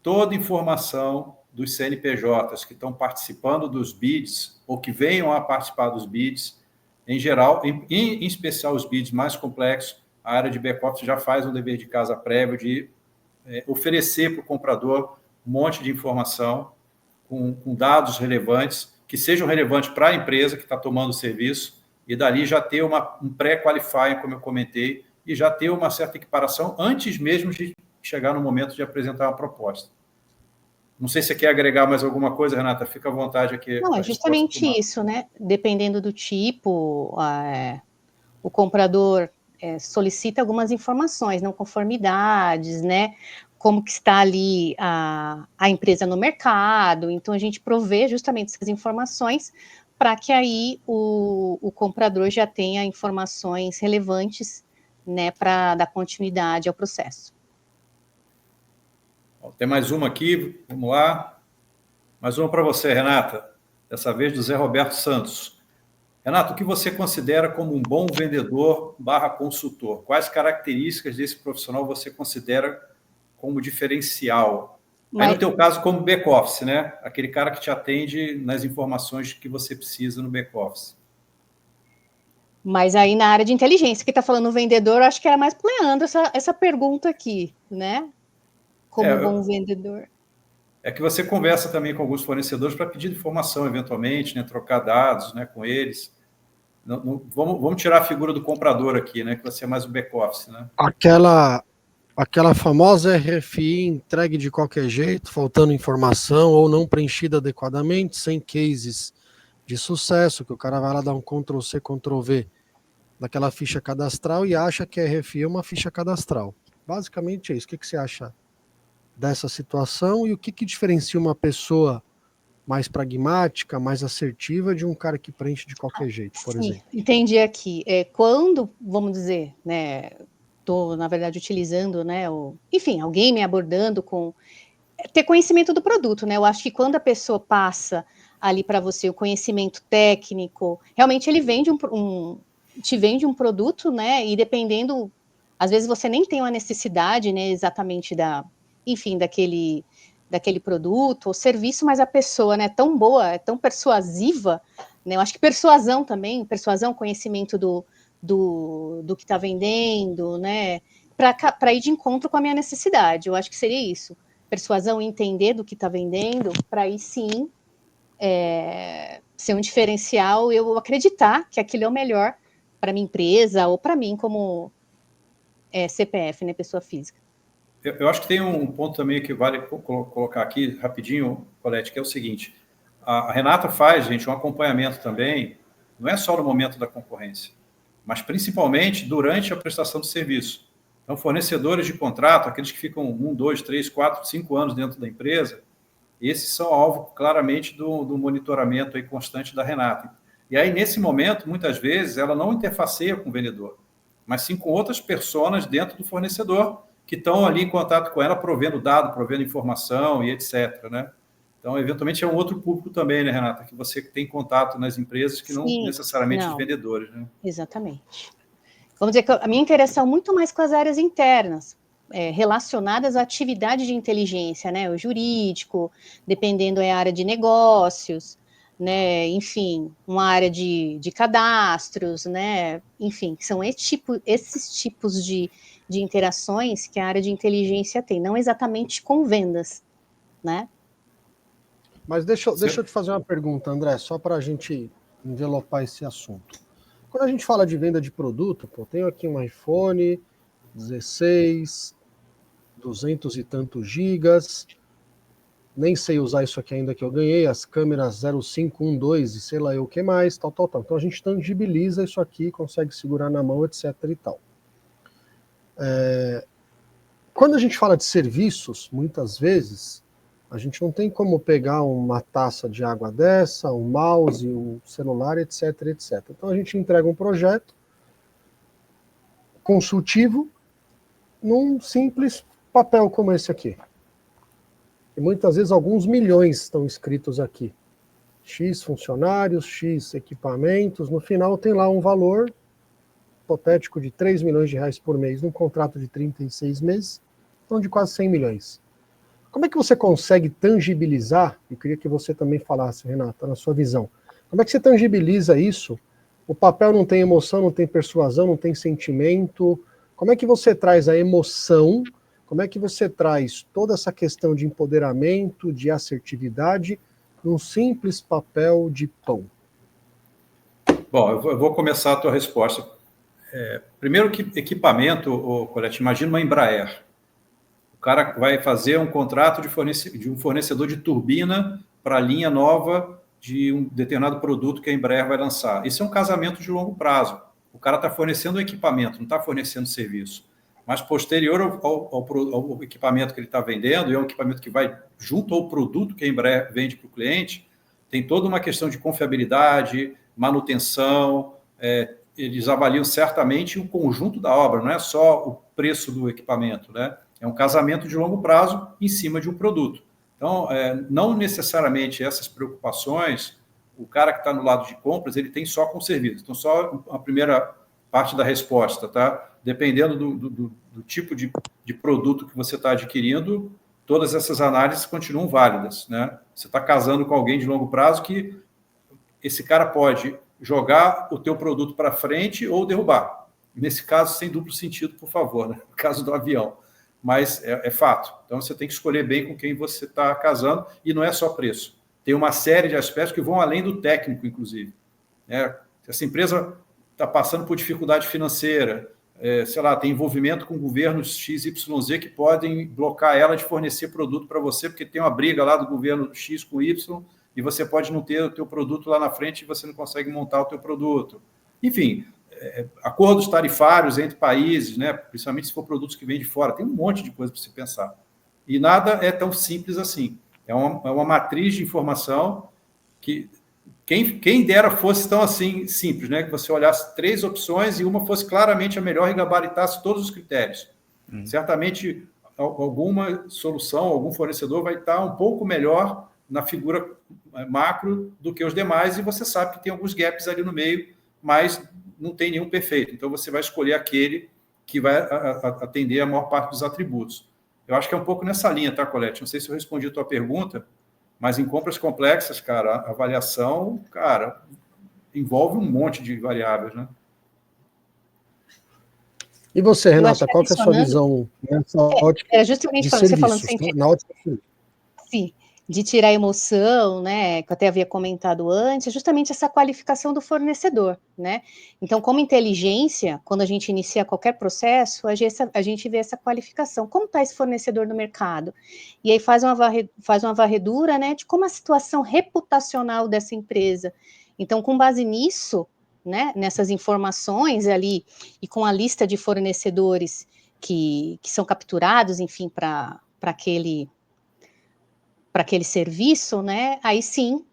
toda informação dos CNPJs que estão participando dos bids ou que venham a participar dos bids, em geral, em especial os bids mais complexos, a área de back-office já faz um dever de casa prévio de oferecer para o comprador um monte de informação com dados relevantes, que sejam relevantes para a empresa que está tomando o serviço, e dali já ter um pré-qualifying, como eu comentei, e já ter uma certa equiparação antes mesmo de chegar no momento de apresentar uma proposta. Não sei se você quer agregar mais alguma coisa, Renata, fica à vontade aqui. Não, é justamente isso, né? Dependendo do tipo, o comprador solicita algumas informações, não conformidades, né? Como que está ali a empresa no mercado. Então, a gente provê justamente essas informações para que aí o comprador já tenha informações relevantes, né, para dar continuidade ao processo. Tem mais uma aqui, vamos lá. Mais uma para você, Renata. Dessa vez do Zé Roberto Santos. Renato, o que você considera como um bom vendedor/consultor? Quais características desse profissional você considera como diferencial? Aí, no teu caso, como back-office, né? Aquele cara que te atende nas informações que você precisa no back-office. Mas aí, na área de inteligência, que está falando o vendedor, acho que era mais para o Leandro essa pergunta aqui, né? Como bom vendedor. é que você conversa também com alguns fornecedores para pedir informação, eventualmente, né, trocar dados, né, com eles. Vamos tirar a figura do comprador aqui, né, que você é mais o back-office. Né? Aquela famosa RFI entregue de qualquer jeito, faltando informação ou não preenchida adequadamente, sem cases de sucesso, que o cara vai lá dar um Ctrl+C, Ctrl+V daquela ficha cadastral e acha que a RFI é uma ficha cadastral. Basicamente é isso. O que você acha dessa situação e o que diferencia uma pessoa mais pragmática, mais assertiva de um cara que preenche de qualquer jeito, por exemplo? Entendi aqui. Quando, vamos dizer, né, estou, na verdade, utilizando, né, enfim, alguém me abordando com ter conhecimento do produto, né? Eu acho que quando a pessoa passa ali para você o conhecimento técnico, realmente ele vende te vende um produto, né? E dependendo, às vezes você nem tem uma necessidade, né, exatamente enfim, daquele produto ou serviço, mas a pessoa, né, é tão boa, é tão persuasiva, né? Eu acho que persuasão, conhecimento do que está vendendo, né? Para ir de encontro com a minha necessidade. Eu acho que seria isso. Persuasão, entender do que está vendendo, para aí sim ser um diferencial, eu acreditar que aquilo é o melhor para minha empresa ou para mim como CPF, né, pessoa física. Eu acho que tem um ponto também que vale colocar aqui rapidinho, Colete, que é o seguinte: a Renata faz, gente, um acompanhamento também, não é só no momento da concorrência, mas principalmente durante a prestação de serviço. Então, fornecedores de contrato, aqueles que ficam 1, 2, 3, 4, 5 anos dentro da empresa, esses são alvo claramente do monitoramento aí constante da Renata. E aí, nesse momento, muitas vezes, ela não interfaceia com o vendedor, mas sim com outras pessoas dentro do fornecedor que estão ali em contato com ela, provendo dado, provendo informação e etc. Né? Então, eventualmente, é um outro público também, né, Renata, que você tem contato nas empresas que não necessariamente os vendedores. Né? Exatamente. Vamos dizer que a minha interação muito mais com as áreas internas, relacionadas à atividade de inteligência, né, o jurídico, dependendo é a área de negócios, né, enfim, uma área de cadastros, né, enfim, são esses tipos de interações que a área de inteligência tem, não exatamente com vendas, né? Mas deixa eu te fazer uma pergunta, André, só para a gente envelopar esse assunto. Quando a gente fala de venda de produto, tenho aqui um iPhone 16, 200 e tantos gigas, nem sei usar isso aqui ainda que eu ganhei, as câmeras 0512 e sei lá eu o que mais, tal. Então a gente tangibiliza isso aqui, consegue segurar na mão, etc e tal. Quando a gente fala de serviços, muitas vezes, a gente não tem como pegar uma taça de água dessa, um mouse, um celular, etc, etc. Então a gente entrega um projeto consultivo num simples papel como esse aqui. E muitas vezes alguns milhões estão escritos aqui. X funcionários, X equipamentos, no final tem lá um valor hipotético de 3 milhões de reais por mês, num contrato de 36 meses, então de quase 100 milhões. Como é que você consegue tangibilizar, eu queria que você também falasse, Renata, na sua visão, como é que você tangibiliza isso? O papel não tem emoção, não tem persuasão, não tem sentimento. Como é que você traz a emoção? Como é que você traz toda essa questão de empoderamento, de assertividade, num simples papel de pão? Bom, eu vou começar a tua resposta. Primeiro, que equipamento, Colete, imagina uma Embraer. O cara vai fazer um contrato de um fornecedor de turbina para a linha nova de um determinado produto que a Embraer vai lançar. Isso é um casamento de longo prazo. O cara está fornecendo equipamento, não está fornecendo serviço. Mas posterior ao equipamento que ele está vendendo, e é um equipamento que vai junto ao produto que a Embraer vende para o cliente, tem toda uma questão de confiabilidade, manutenção, eles avaliam certamente o conjunto da obra, não é só o preço do equipamento, né? É um casamento de longo prazo em cima de um produto. Então, não necessariamente essas preocupações, o cara que está no lado de compras, ele tem só com o serviço. Então, só a primeira parte da resposta, tá? Dependendo do tipo de produto que você está adquirindo, todas essas análises continuam válidas, né? Você está casando com alguém de longo prazo que esse cara pode jogar o teu produto para frente ou derrubar. Nesse caso, sem duplo sentido, por favor, né? No caso do avião. mas é fato. Então, você tem que escolher bem com quem você está casando, e não é só preço. Tem uma série de aspectos que vão além do técnico, inclusive. Se essa empresa está passando por dificuldade financeira, sei lá, tem envolvimento com governos XYZ que podem bloquear ela de fornecer produto para você, porque tem uma briga lá do governo X com Y, e você pode não ter o teu produto lá na frente e você não consegue montar o teu produto. Enfim, acordos tarifários entre países, né, principalmente se for produtos que vêm de fora, tem um monte de coisa para se pensar. E nada é tão simples assim. É uma matriz de informação que quem dera fosse tão assim simples, né? Que você olhasse 3 opções e uma fosse claramente a melhor e gabaritasse todos os critérios. Certamente, alguma solução, algum fornecedor vai estar um pouco melhor na figura macro do que os demais, e você sabe que tem alguns gaps ali no meio, mas não tem nenhum perfeito. Então, você vai escolher aquele que vai atender a maior parte dos atributos. Eu acho que é um pouco nessa linha, tá, Colete? Não sei se eu respondi a tua pergunta, mas em compras complexas, cara, a avaliação, cara, envolve um monte de variáveis, né? E você, Renata, qual que é a sua visão nessa ótica justamente de falando, serviços, você falando na ótica de... Sim, de tirar a emoção, né, que eu até havia comentado antes, justamente essa qualificação do fornecedor, né? Então, como inteligência, quando a gente inicia qualquer processo, a gente vê essa qualificação. Como está esse fornecedor no mercado? E aí faz uma varredura, né, de como a situação reputacional dessa empresa. Então, com base nisso, né, nessas informações ali, e com a lista de fornecedores que são capturados, enfim, para aquele serviço, né, aí sim,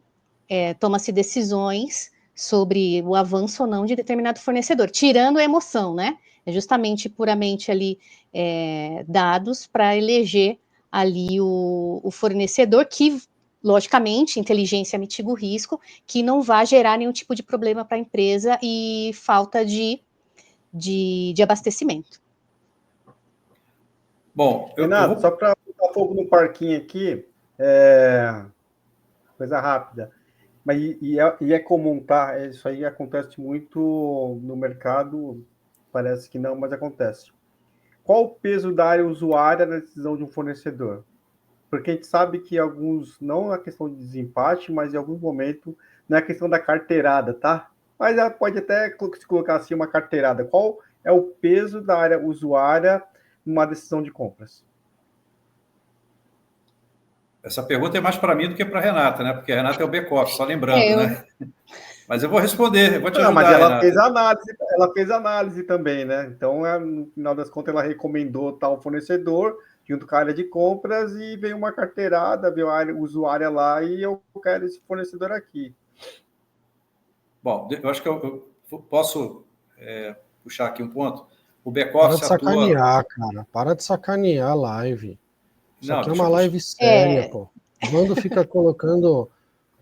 toma-se decisões sobre o avanço ou não de determinado fornecedor, tirando a emoção, né, é justamente puramente ali dados para eleger ali o fornecedor que, logicamente, inteligência mitiga o risco, que não vai gerar nenhum tipo de problema para a empresa e falta de abastecimento. Bom, Renato, só para botar fogo no parquinho aqui, coisa rápida, mas é comum, tá? Isso aí acontece muito no mercado, parece que não, mas acontece. Qual o peso da área usuária na decisão de um fornecedor? Porque a gente sabe que alguns, não na questão de desempate, mas em algum momento, não é a questão da carteirada, tá? Mas ela pode até se colocar assim uma carteirada. Qual é o peso da área usuária numa decisão de compras? Essa pergunta é mais para mim do que para a Renata, né? Porque a Renata é o back-office, só lembrando, né? Mas eu vou responder, eu vou te ajudar, mas ela Renata. fez análise também, né? Então, no final das contas, ela recomendou tal fornecedor, junto com a área de compras, e veio uma carteirada, veio a área usuária lá, e eu quero esse fornecedor aqui. Bom, eu acho que eu posso puxar aqui um ponto. O back-office Para de sacanear, cara. Para de sacanear a live. Isso aqui é uma live séria, pô. O Vando fica colocando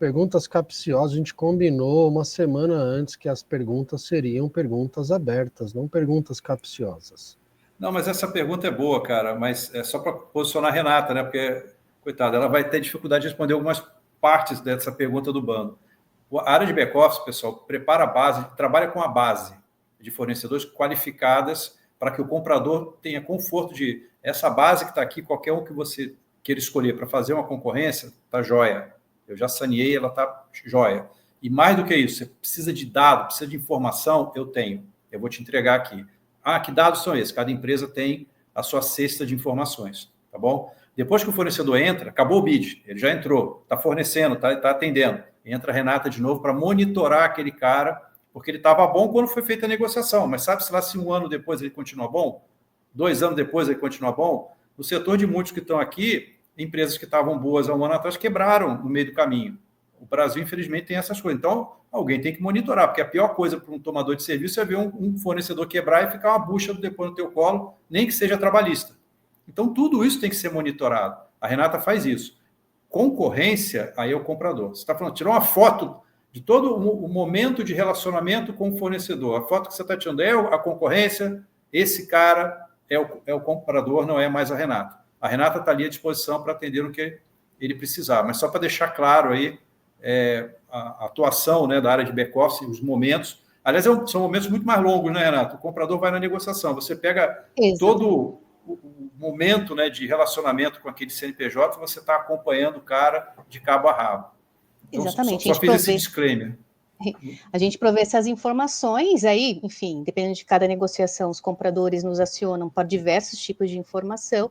perguntas capciosas. A gente combinou uma semana antes que as perguntas seriam perguntas abertas, não perguntas capciosas. Não, mas essa pergunta é boa, cara, mas é só para posicionar a Renata, né? Porque, coitada, ela vai ter dificuldade de responder algumas partes dessa pergunta do Bando. A área de back-office, pessoal, prepara a base, trabalha com a base de fornecedores qualificadas para que o comprador tenha conforto de essa base que está aqui, qualquer um que você queira escolher para fazer uma concorrência, está jóia. Eu já saneei, ela está jóia. E mais do que isso, você precisa de dado, precisa de informação, eu tenho. Eu vou te entregar aqui. Que dados são esses? Cada empresa tem a sua cesta de informações, tá bom? Depois que o fornecedor entra, acabou o bid, ele já entrou, está fornecendo, está atendendo. Entra a Renata de novo para monitorar aquele cara, porque ele estava bom quando foi feita a negociação, mas sabe-se lá se 1 ano depois ele continua bom? 2 anos depois ele continua bom? No setor de muitos que estão aqui, empresas que estavam boas há 1 ano atrás quebraram no meio do caminho. O Brasil, infelizmente, tem essas coisas. Então, alguém tem que monitorar, porque a pior coisa para um tomador de serviço é ver um fornecedor quebrar e ficar uma bucha depois no teu colo, nem que seja trabalhista. Então, tudo isso tem que ser monitorado. A Renata faz isso. Concorrência, aí é o comprador. Você está falando, tirou uma foto de todo o momento de relacionamento com o fornecedor. A foto que você está tirando é a concorrência, esse cara é o comprador, não é mais a Renata. A Renata está ali à disposição para atender o que ele precisar. Mas só para deixar claro aí a atuação, né, da área de back-office, os momentos. Aliás, são momentos muito mais longos, né, Renata? O comprador vai na negociação. Você pega todo o momento, né, de relacionamento com aquele CNPJ, você está acompanhando o cara de cabo a rabo. Então, Exatamente. Só fiz esse disclaimer. A gente provê essas informações, aí, enfim, dependendo de cada negociação, os compradores nos acionam para diversos tipos de informação,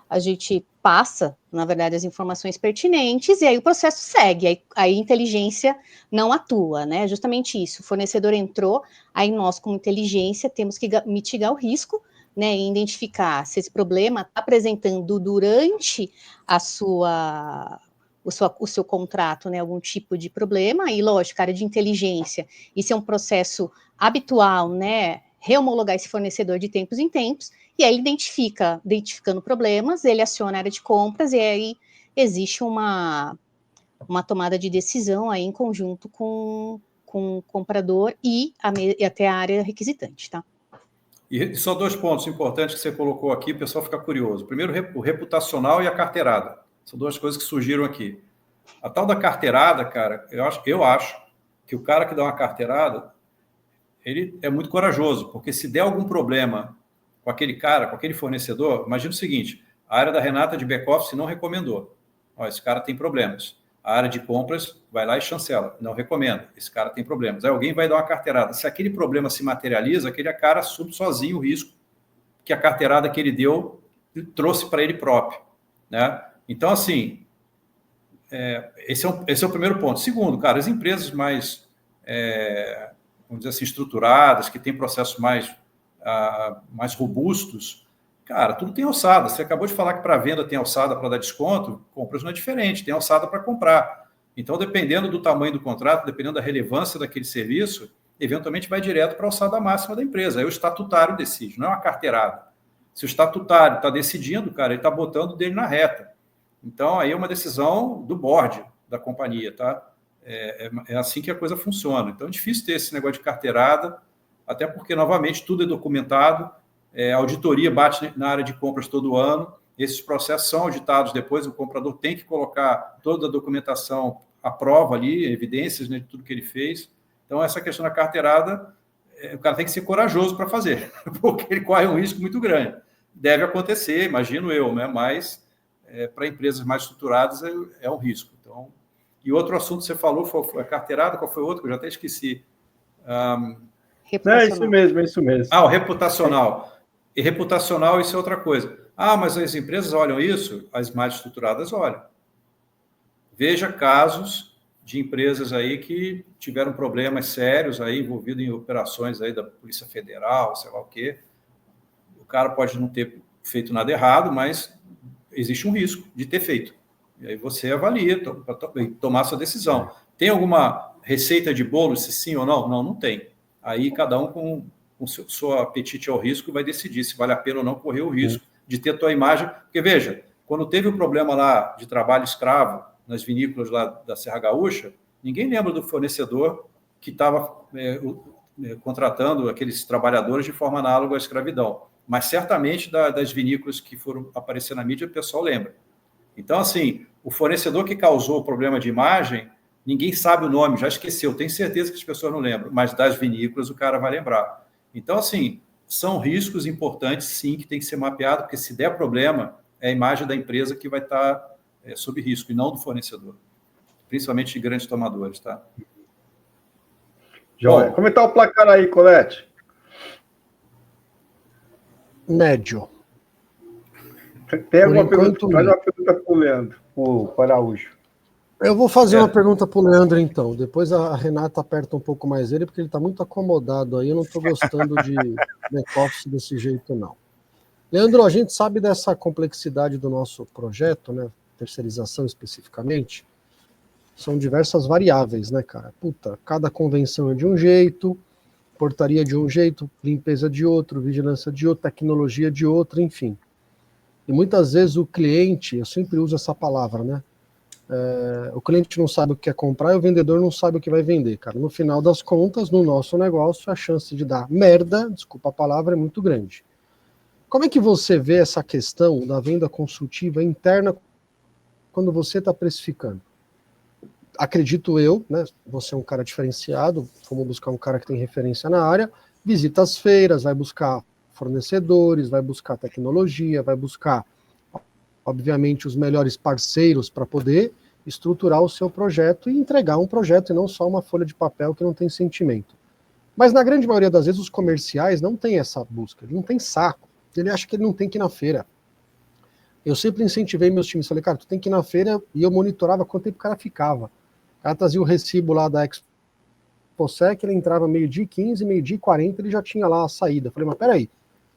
a gente passa, na verdade, as informações pertinentes, e aí o processo segue, aí a inteligência não atua, né? Justamente isso, o fornecedor entrou, aí nós, como inteligência, temos que mitigar o risco, né, e identificar se esse problema está apresentando durante o seu contrato, né, algum tipo de problema, e lógico, área de inteligência, isso é um processo habitual, né, reomologar esse fornecedor de tempos em tempos, e aí ele identificando problemas, ele aciona a área de compras, e aí existe uma tomada de decisão aí em conjunto com o comprador e até a área requisitante, tá? E só 2 pontos importantes que você colocou aqui, o pessoal fica curioso. Primeiro, o reputacional e a carteirada. São 2 coisas que surgiram aqui. A tal da carteirada, cara, eu acho que o cara que dá uma carteirada, ele é muito corajoso, porque se der algum problema com aquele cara, com aquele fornecedor, imagina o seguinte, a área da Renata de back-office não recomendou. Ó, esse cara tem problemas. A área de compras vai lá e chancela. Não recomenda. Esse cara tem problemas. Aí alguém vai dar uma carteirada. Se aquele problema se materializa, aquele cara assume sozinho o risco que a carteirada que ele deu trouxe para ele próprio, né? Então, assim, esse é o primeiro ponto. Segundo, cara, as empresas mais, vamos dizer assim, estruturadas, que têm processos mais robustos, cara, tudo tem alçada. Você acabou de falar que para venda tem alçada para dar desconto, compras não é diferente, tem alçada para comprar. Então, dependendo do tamanho do contrato, dependendo da relevância daquele serviço, eventualmente vai direto para a alçada máxima da empresa. Aí o estatutário decide, não é uma carteirada. Se o estatutário está decidindo, cara, ele está botando o dele na reta. Então, aí é uma decisão do board da companhia, tá? É assim que a coisa funciona. Então, é difícil ter esse negócio de carteirada, até porque, novamente, tudo é documentado, a auditoria bate na área de compras todo ano, esses processos são auditados depois, o comprador tem que colocar toda a documentação à prova ali, evidências, né, de tudo que ele fez. Então, essa questão da carteirada, o cara tem que ser corajoso para fazer, porque ele corre um risco muito grande. Deve acontecer, imagino eu, né? Mas para empresas mais estruturadas é um risco. Então, e outro assunto que você falou foi a carteirada, qual foi o outro? Que eu já até esqueci. É isso mesmo, é isso mesmo. O reputacional. E reputacional, isso é outra coisa. Mas as empresas olham isso? As mais estruturadas olham. Veja casos de empresas aí que tiveram problemas sérios aí, envolvidos em operações aí da Polícia Federal, sei lá o quê. O cara pode não ter feito nada errado, mas existe um risco de ter feito. E aí você avalia para tomar sua decisão. Tem alguma receita de bolo, se sim ou não? Não, não tem. Aí cada um com seu apetite ao risco vai decidir se vale a pena ou não correr o risco de ter a tua imagem. Porque, veja, quando teve o problema lá de trabalho escravo nas vinícolas lá da Serra Gaúcha, ninguém lembra do fornecedor que estava contratando aqueles trabalhadores de forma análoga à escravidão. Mas certamente das vinícolas que foram aparecer na mídia, o pessoal lembra. Então, assim, o fornecedor que causou o problema de imagem, ninguém sabe o nome, já esqueceu, tenho certeza que as pessoas não lembram, mas das vinícolas o cara vai lembrar. Então, assim, são riscos importantes, sim, que tem que ser mapeado, porque se der problema, é a imagem da empresa que vai estar sob risco, e não do fornecedor, principalmente de grandes tomadores, tá? Joia. Como está o placar aí, Colete? Médio. Tem alguma pergunta? Faz uma pergunta para o Leandro, para o Araújo. Eu vou fazer uma pergunta para o Leandro, então. Depois a Renata aperta um pouco mais ele, porque ele está muito acomodado aí. Eu não estou gostando de back-office desse jeito, não. Leandro, a gente sabe dessa complexidade do nosso projeto, né? Terceirização especificamente. São diversas variáveis, né, cara? Cada convenção é de um jeito, portaria de um jeito, limpeza de outro, vigilância de outro, tecnologia de outro, enfim. E muitas vezes o cliente, eu sempre uso essa palavra, né? O cliente não sabe o que quer comprar e o vendedor não sabe o que vai vender, cara. No final das contas, no nosso negócio, a chance de dar merda, desculpa a palavra, é muito grande. Como é que você vê essa questão da venda consultiva interna quando você está precificando? Acredito eu, né? Você é um cara diferenciado, vamos buscar um cara que tem referência na área, visita as feiras, vai buscar fornecedores, vai buscar tecnologia, vai buscar, obviamente, os melhores parceiros para poder estruturar o seu projeto e entregar um projeto e não só uma folha de papel que não tem sentimento. Mas na grande maioria das vezes os comerciais não têm essa busca, ele não tem saco, ele acha que ele não tem que ir na feira. Eu sempre incentivei meus times, falei, cara, tu tem que ir na feira, e eu monitorava quanto tempo o cara ficava. O cara trazia o recibo lá da ExpoSec, ele entrava 12h15, 12h40, ele já tinha lá a saída. Eu falei, mas peraí,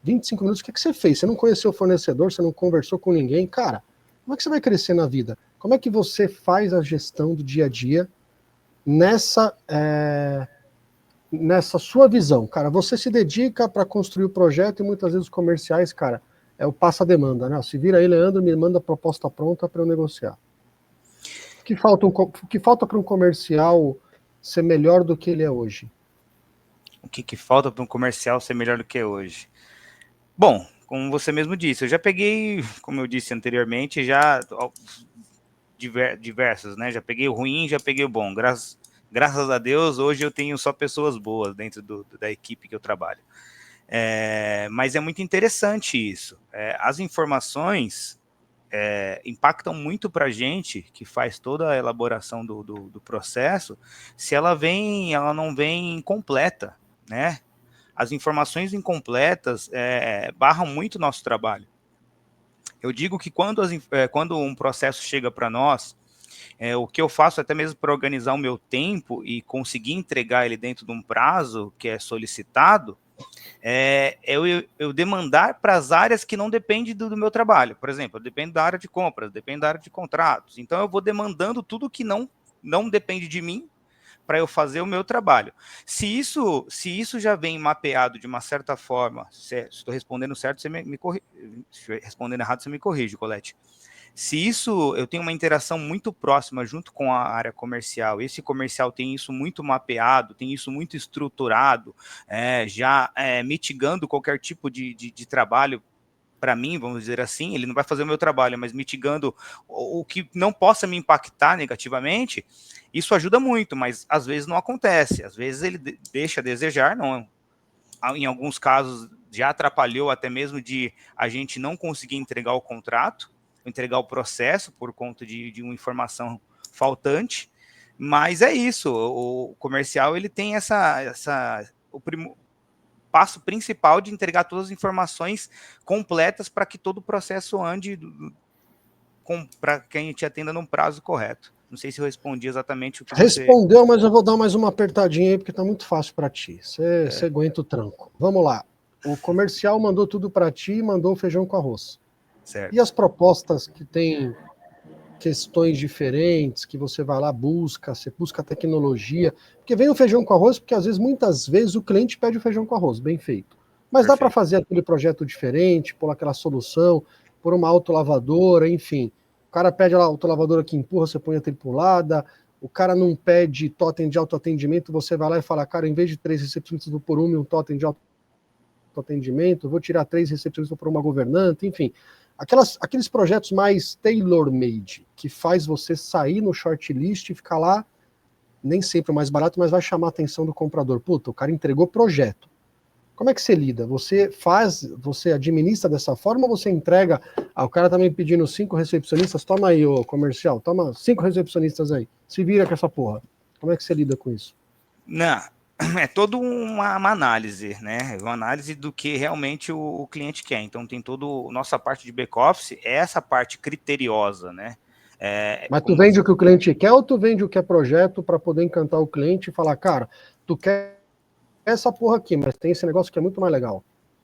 25 minutos, o que você fez? Você não conheceu o fornecedor, você não conversou com ninguém? Cara, como é que você vai crescer na vida? Como é que você faz a gestão do dia a dia nessa sua visão? Cara, você se dedica para construir o projeto e muitas vezes os comerciais, cara, é o passa-demanda, né? Se vira aí, Leandro, me manda a proposta pronta para eu negociar. O que falta para um comercial ser melhor do que ele é hoje? O que falta para um comercial ser melhor do que é hoje? Bom, como você mesmo disse, eu já peguei, como eu disse anteriormente, já diversos, né? Já peguei o ruim, já peguei o bom. Graças a Deus, hoje eu tenho só pessoas boas dentro da equipe que eu trabalho. Mas é muito interessante isso. As informações impactam muito para a gente, que faz toda a elaboração do processo, se ela não vem incompleta, né? As informações incompletas barram muito o nosso trabalho. Eu digo que quando um processo chega para nós, o que eu faço até mesmo para organizar o meu tempo e conseguir entregar ele dentro de um prazo que é solicitado, eu demandar para as áreas que não dependem do meu trabalho. Por exemplo, eu dependo da área de compras, dependo da área de contratos. Então, eu vou demandando tudo que não depende de mim para eu fazer o meu trabalho. Se isso já vem mapeado de uma certa forma, se estou respondendo certo, você me corrige. Se respondendo errado, você me corrige, Colete. Se isso, eu tenho uma interação muito próxima junto com a área comercial, esse comercial tem isso muito mapeado, tem isso muito estruturado, já mitigando qualquer tipo de trabalho para mim, vamos dizer assim, ele não vai fazer o meu trabalho, mas mitigando o que não possa me impactar negativamente, isso ajuda muito, mas às vezes não acontece, às vezes ele deixa a desejar, não, em alguns casos já atrapalhou até mesmo de a gente não conseguir entregar o contrato, entregar o processo por conta de uma informação faltante, mas é isso, o comercial ele tem o passo principal de entregar todas as informações completas para que todo o processo ande, para que a gente atenda num prazo correto. Não sei se eu respondi exatamente o que você... Respondeu, mas eu vou dar mais uma apertadinha aí, porque tá muito fácil para ti. Você aguenta o tranco. Vamos lá. O comercial mandou tudo para ti e mandou o feijão com arroz. Certo. E as propostas que têm questões diferentes, que você vai lá, você busca tecnologia, porque vem o feijão com arroz, porque às vezes, muitas vezes, o cliente pede o feijão com arroz, bem feito. Mas dá para fazer aquele projeto diferente, por aquela solução, por uma autolavadora, enfim. O cara pede a autolavadora que empurra, você põe a tripulada, o cara não pede totem de autoatendimento, você vai lá e fala, cara, em vez de 3 recepcionistas, vou pôr um totem de autoatendimento, vou tirar 3 recepcionistas, vou pôr uma governanta, enfim. Aqueles projetos mais tailor-made, que faz você sair no shortlist e ficar lá, nem sempre o mais barato, mas vai chamar a atenção do comprador. Puta, o cara entregou projeto. Como é que você lida? Você administra dessa forma ou você entrega? O cara tá me pedindo 5 recepcionistas, toma aí, ô comercial, toma 5 recepcionistas aí. Se vira com essa porra. Como é que você lida com isso? Não, é toda uma análise, né? Uma análise do que realmente o cliente quer. Então tem nossa parte de back-office, é essa parte criteriosa, né? Mas tu vende o que o cliente quer ou tu vende o que é projeto para poder encantar o cliente e falar, cara, tu quer essa porra aqui, mas tem esse negócio que é muito mais legal.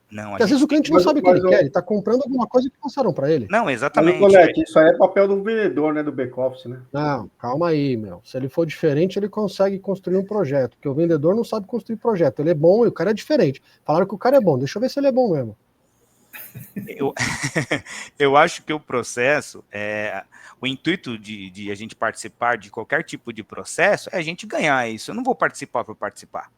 Não, porque às vezes o cliente não sabe o que ele quer, ele tá comprando alguma coisa que passaram para ele. Não, exatamente. Mas, Colete, isso aí é papel do vendedor, né, do back-office, né? Não, calma aí, meu. Se ele for diferente, ele consegue construir um projeto, porque o vendedor não sabe construir projeto. Ele é bom e o cara é diferente. Falaram que o cara é bom, deixa eu ver se ele é bom mesmo. Eu acho que o processo, o intuito de a gente participar de qualquer tipo de processo é a gente ganhar isso. Eu não vou participar por participar,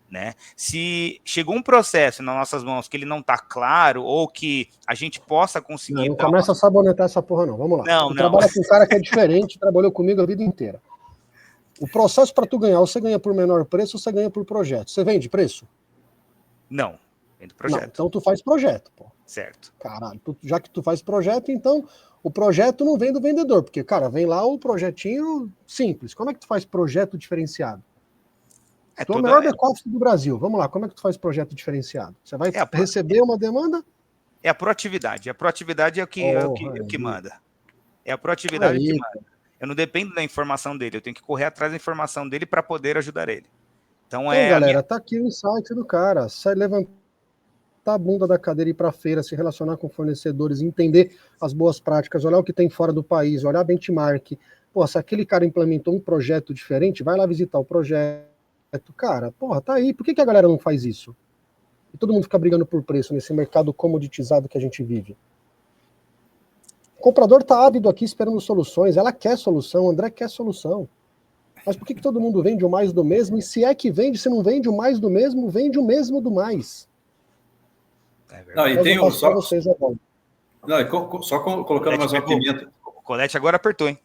né? Se chegou um processo nas nossas mãos que ele não está claro ou que a gente possa conseguir... Não começa a sabonetar essa porra não, vamos lá. Não. Trabalha com um cara que é diferente, trabalhou comigo a vida inteira. O processo para tu ganhar, você ganha por menor preço ou você ganha por projeto? Você vende preço? Não. Vem do projeto. Não, então tu faz projeto, pô. Certo. Caralho, já que tu faz projeto, então o projeto não vem do vendedor, porque, cara, vem lá o projetinho simples. Como é que tu faz projeto diferenciado? Tu é o melhor back-office do Brasil. Vamos lá, como é que tu faz projeto diferenciado? Você vai receber uma demanda? É a proatividade. A proatividade é o que manda. É a proatividade que manda. Eu não dependo da informação dele, eu tenho que correr atrás da informação dele para poder ajudar ele. Então, galera, tá aqui o insight do cara. Sai levantar a bunda da cadeira e ir para feira, se relacionar com fornecedores, entender as boas práticas, olhar o que tem fora do país, olhar benchmark. Pô, se aquele cara implementou um projeto diferente, vai lá visitar o projeto. Cara, porra, tá aí. Por que a galera não faz isso? E todo mundo fica brigando por preço nesse mercado comoditizado que a gente vive. O comprador tá ávido aqui esperando soluções. Ela quer solução, o André quer solução. Mas por que todo mundo vende o mais do mesmo? E se é que vende, se não vende o mais do mesmo, vende o mesmo do mais. Não, e tem o só. Vocês agora. Não, só colocando mais uma pimenta. O Colete agora apertou, hein?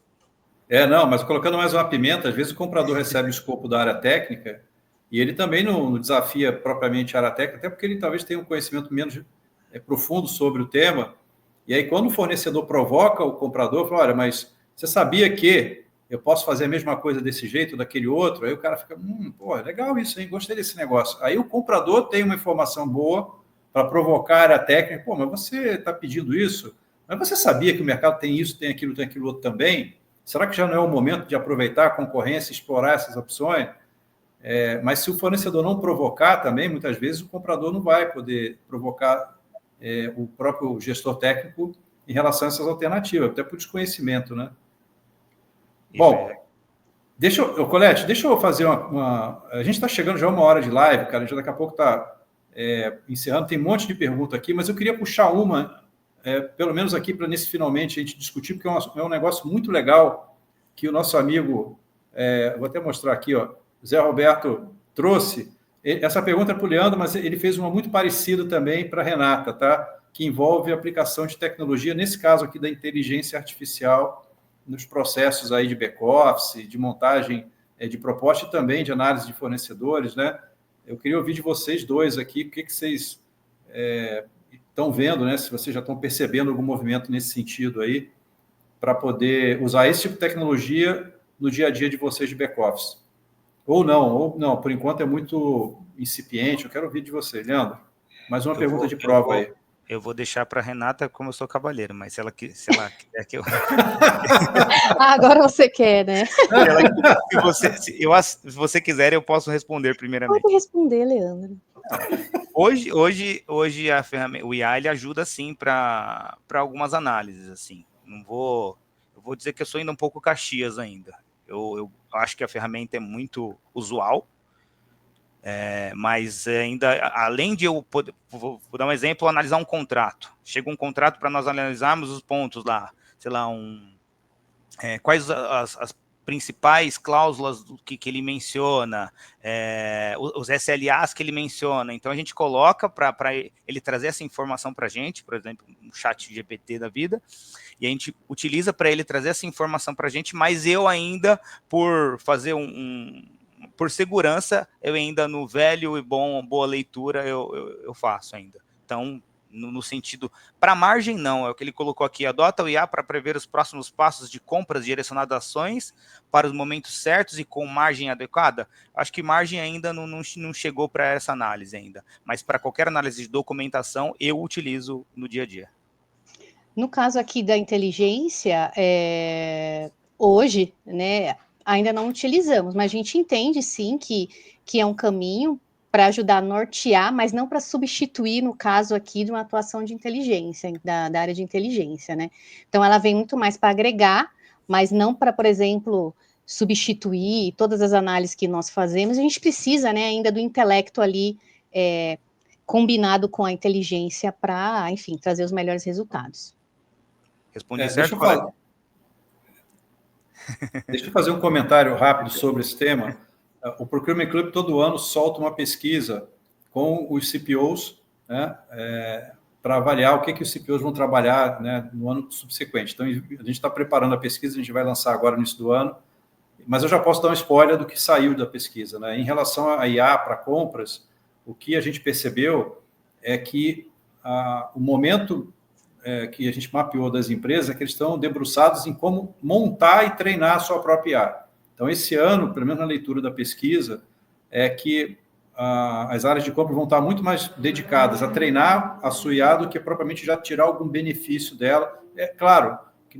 Não, mas colocando mais uma pimenta, às vezes o comprador recebe o escopo da área técnica e ele também não desafia propriamente a área técnica, até porque ele talvez tenha um conhecimento menos profundo sobre o tema. E aí, quando o fornecedor provoca o comprador, fala, olha, mas você sabia que eu posso fazer a mesma coisa desse jeito, daquele outro? Aí o cara fica, pô, legal isso, hein? Gostei desse negócio. Aí o comprador tem uma informação boa para provocar a área técnica. Pô, mas você está pedindo isso? Mas você sabia que o mercado tem isso, tem aquilo outro também? Será que já não é o momento de aproveitar a concorrência, explorar essas opções? Mas se o fornecedor não provocar também, muitas vezes o comprador não vai poder provocar o próprio gestor técnico em relação a essas alternativas, até por desconhecimento, né? Bom, Colete, deixa eu fazer uma... A gente está chegando já a 1 hora de live, cara, já daqui a pouco está encerrando, tem um monte de pergunta aqui, mas eu queria puxar uma, pelo menos aqui para nesse finalmente a gente discutir, porque é um negócio muito legal que o nosso amigo, vou até mostrar aqui, ó, Zé Roberto trouxe. Essa pergunta é para o Leandro, mas ele fez uma muito parecida também para a Renata, tá? Que envolve a aplicação de tecnologia, nesse caso aqui da inteligência artificial, nos processos aí de back-office, de montagem de proposta e também de análise de fornecedores, né? Eu queria ouvir de vocês dois aqui, o que vocês estão vendo, né? Se vocês já estão percebendo algum movimento nesse sentido aí, para poder usar esse tipo de tecnologia no dia a dia de vocês de back-office. Ou não, por enquanto é muito incipiente. Eu quero ouvir de vocês. Leandro, mais uma pergunta de prova aí. Eu vou deixar para a Renata, como eu sou cavaleiro, mas se ela quiser que eu... Agora você quer, né? Se você quiser, eu posso responder primeiramente. Pode responder, Leandro. Hoje a ferramenta, o IA, ele ajuda, sim, para algumas análises, assim. Eu vou dizer que eu sou ainda um pouco Caxias ainda. Eu acho que a ferramenta é muito usual, mas ainda, além de eu poder, vou dar um exemplo, analisar um contrato. Chega um contrato para nós analisarmos os pontos lá, sei lá, quais as principais cláusulas que ele menciona, os SLAs que ele menciona. Então, a gente coloca para ele trazer essa informação para a gente, por exemplo, um chat GPT da vida, e a gente utiliza para ele trazer essa informação para a gente, mas eu ainda, por fazer por segurança, eu ainda no velho e boa leitura, eu faço ainda. Então, no sentido, para margem não, é o que ele colocou aqui, adota o IA para prever os próximos passos de compras direcionadas a ações para os momentos certos e com margem adequada. Acho que margem ainda não chegou para essa análise ainda, mas para qualquer análise de documentação, eu utilizo no dia a dia. No caso aqui da inteligência, hoje, né, ainda não utilizamos, mas a gente entende sim que é um caminho para ajudar a nortear, mas não para substituir, no caso aqui, de uma atuação de inteligência, da área de inteligência, né? Então, ela vem muito mais para agregar, mas não para, por exemplo, substituir todas as análises que nós fazemos. A gente precisa, né, ainda do intelecto ali, combinado com a inteligência para, enfim, trazer os melhores resultados. Respondi certo, colega? Deixa eu fazer um comentário rápido sobre esse tema. O Procurement Club todo ano solta uma pesquisa com os CPOs, né, para avaliar o que os CPOs vão trabalhar, né, no ano subsequente. Então, a gente está preparando a pesquisa, a gente vai lançar agora no início do ano, mas eu já posso dar um spoiler do que saiu da pesquisa, né? Em relação a IA para compras, o que a gente percebeu é que o momento que a gente mapeou das empresas é que eles estão debruçados em como montar e treinar a sua própria IA. Então, esse ano, pelo menos na leitura da pesquisa, é que as áreas de compra vão estar muito mais dedicadas a treinar a sua IA do que propriamente já tirar algum benefício dela. É claro que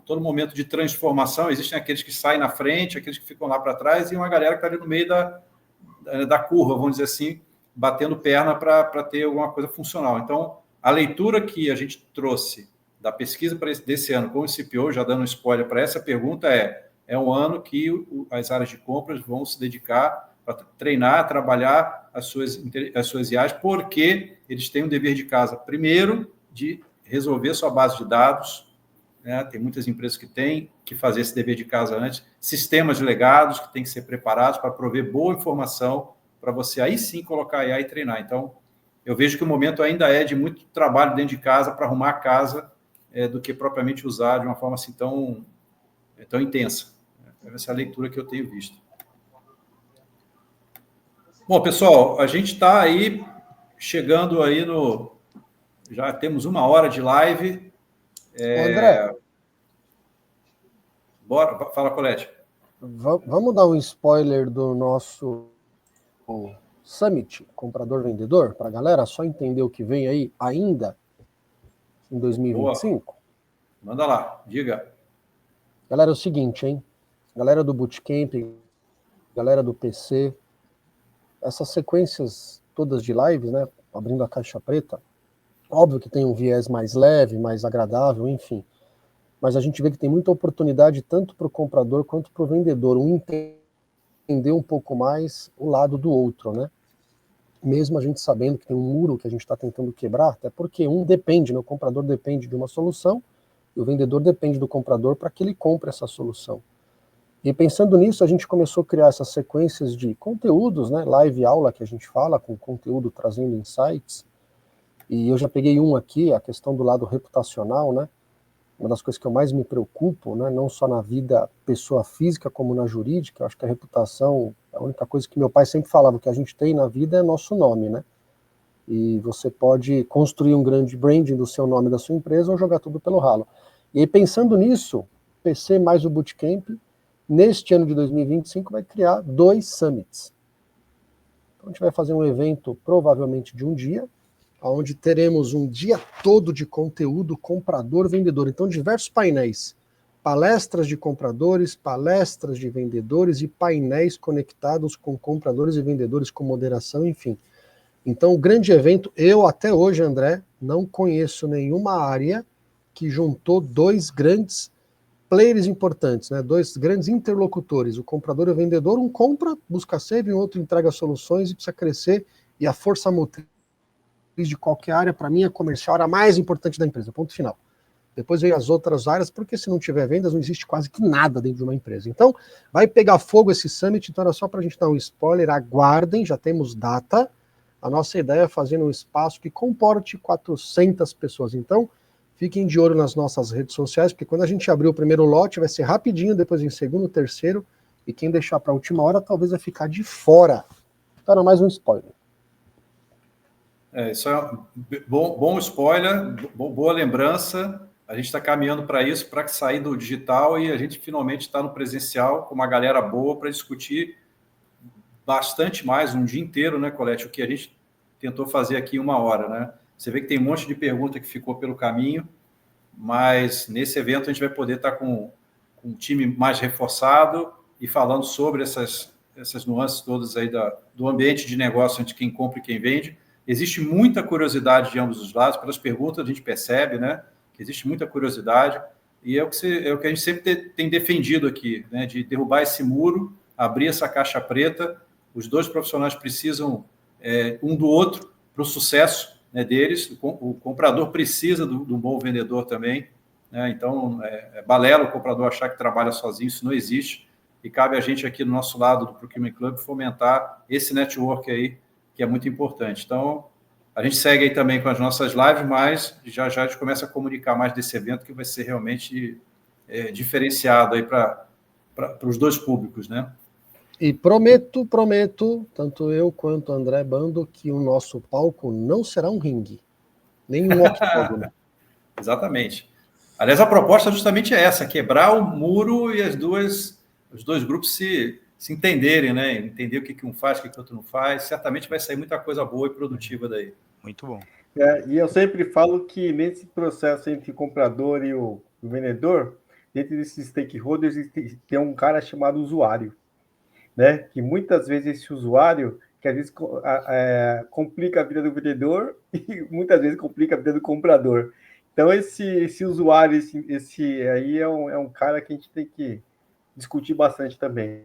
todo momento de transformação, existem aqueles que saem na frente, aqueles que ficam lá para trás, e uma galera que está ali no meio da curva, vamos dizer assim, batendo perna para ter alguma coisa funcional. Então, a leitura que a gente trouxe da pesquisa desse ano com o CPO, já dando um spoiler para essa pergunta, é um ano que as áreas de compras vão se dedicar para treinar, trabalhar as suas IAs, porque eles têm um dever de casa, primeiro, de resolver sua base de dados, né? Tem muitas empresas que têm que fazer esse dever de casa antes, sistemas legados que têm que ser preparados para prover boa informação, para você aí sim colocar a IA e treinar. Então, eu vejo que o momento ainda é de muito trabalho dentro de casa para arrumar a casa, do que propriamente usar de uma forma assim tão intensa. Essa é a leitura que eu tenho visto. Bom, pessoal, a gente está aí chegando aí já temos 1 hora de live. André. Bora, fala, Colete. Vamos dar um spoiler do nosso Summit Comprador-Vendedor para a galera só entender o que vem aí ainda em 2025? Boa. Manda lá, diga. Galera, é o seguinte, hein? Galera do Bootcamp, galera do PC, essas sequências todas de lives, né? Abrindo a caixa preta, óbvio que tem um viés mais leve, mais agradável, enfim. Mas a gente vê que tem muita oportunidade tanto para o comprador quanto para o vendedor, entender um pouco mais o lado do outro, né? Mesmo a gente sabendo que tem um muro que a gente está tentando quebrar, até porque depende, né? O comprador depende de uma solução e o vendedor depende do comprador para que ele compre essa solução. E pensando nisso, a gente começou a criar essas sequências de conteúdos, né? Live aula que a gente fala, com conteúdo trazendo insights. E eu já peguei um aqui, a questão do lado reputacional, né? Uma das coisas que eu mais me preocupo, né? Não só na vida pessoa física, como na jurídica. Eu acho que a reputação, a única coisa que meu pai sempre falava, que a gente tem na vida é nosso nome, né? E você pode construir um grande branding do seu nome da sua empresa ou jogar tudo pelo ralo. E aí, pensando nisso, PC mais o Bootcamp, neste ano de 2025, vai criar 2 summits. Então, a gente vai fazer um evento, provavelmente de um dia, onde teremos um dia todo de conteúdo comprador-vendedor. Então, diversos painéis, palestras de compradores, palestras de vendedores e painéis conectados com compradores e vendedores com moderação, enfim. Então, o grande evento, eu até hoje, André, não conheço nenhuma área que juntou 2 grandes players importantes, né? 2 grandes interlocutores, o comprador e o vendedor. Um compra, busca save, o outro entrega soluções e precisa crescer, e a força motriz de qualquer área, para mim, a comercial era a mais importante da empresa, ponto final. Depois vem as outras áreas, porque se não tiver vendas, não existe quase que nada dentro de uma empresa. Então, vai pegar fogo esse Summit, então era só para a gente dar um spoiler, aguardem, já temos data. A nossa ideia é fazer um espaço que comporte 400 pessoas. Então, fiquem de olho nas nossas redes sociais, porque quando a gente abrir o primeiro lote, vai ser rapidinho, depois em segundo, terceiro, e quem deixar para a última hora, talvez vai ficar de fora. Então, era mais um spoiler. Isso é um bom spoiler, boa lembrança. A gente está caminhando para isso, para sair do digital e a gente finalmente está no presencial com uma galera boa para discutir bastante mais, um dia inteiro, né, Colete? O que a gente tentou fazer aqui em 1 hora, né? Você vê que tem um monte de pergunta que ficou pelo caminho, mas nesse evento a gente vai poder estar com um time mais reforçado e falando sobre essas nuances todas aí do ambiente de negócio entre quem compra e quem vende. Existe muita curiosidade de ambos os lados, pelas perguntas a gente percebe, né, que existe muita curiosidade, e é o que a gente sempre tem defendido aqui, né, de derrubar esse muro, abrir essa caixa preta. Os 2 profissionais precisam um do outro para o sucesso, né, deles. O comprador precisa do bom vendedor também, né? Então, balela o comprador achar que trabalha sozinho, isso não existe, e cabe a gente aqui do nosso lado do Procurement Club fomentar esse network aí, que é muito importante. Então, a gente segue aí também com as nossas lives, mas já a gente começa a comunicar mais desse evento, que vai ser realmente diferenciado aí para os 2 públicos, né? E prometo, tanto eu quanto o André Bando, que o nosso palco não será um ringue, nem um octógono. Exatamente. Aliás, a proposta justamente é essa, quebrar o muro e os dois grupos se entenderem, né? Entender o que um faz, o que o outro não faz. Certamente vai sair muita coisa boa e produtiva daí. Muito bom. E eu sempre falo que nesse processo entre o comprador e o vendedor, dentro desses stakeholders, tem um cara chamado usuário, né? Que muitas vezes esse usuário, que às vezes complica a vida do vendedor e muitas vezes complica a vida do comprador. Então, esse usuário, esse aí é um cara que a gente tem que discutir bastante também,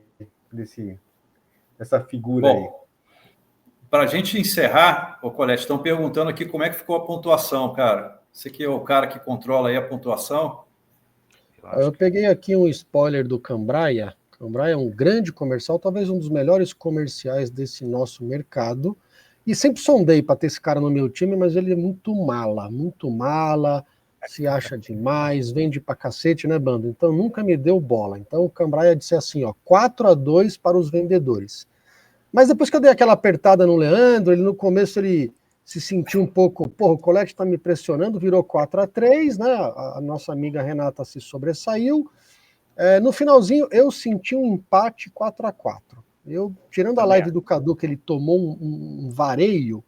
essa figura. Bom, aí. Para a gente encerrar, Colete, estão perguntando aqui como é que ficou a pontuação, cara. Você que é o cara que controla aí a pontuação. Eu peguei aqui um spoiler do Cambraia. Cambraia é um grande comercial, talvez um dos melhores comerciais desse nosso mercado. E sempre sondei para ter esse cara no meu time, mas ele é muito mala, se acha demais, vende pra cacete, né, Bando? Então nunca me deu bola. Então o Cambraia disse assim, ó, 4-2 para os vendedores. Mas depois que eu dei aquela apertada no Leandro, ele no começo ele se sentiu um pouco, o Colete está me pressionando, virou 4-3, né? A nossa amiga Renata se sobressaiu. No finalzinho eu senti um empate 4-4. Eu, tirando a live do Cadu, que ele tomou um vareio,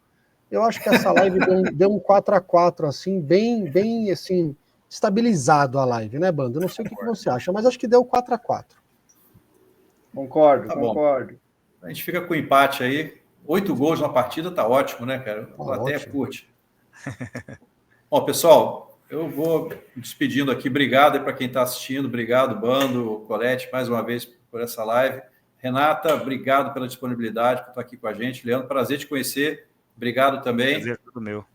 eu acho que essa live deu um 4-4, assim, bem assim, estabilizado a live, né, Bando? Eu não sei o que você acha, mas acho que deu 4-4. Concordo. A gente fica com empate aí. 8 gols na partida tá ótimo, né, cara? A plateia curte. Bom, pessoal, eu vou me despedindo aqui. Obrigado para quem está assistindo. Obrigado, Bando, Colete, mais uma vez por essa live. Renata, obrigado pela disponibilidade, por estar aqui com a gente. Leandro, prazer te conhecer. Obrigado também. Prazer tudo meu.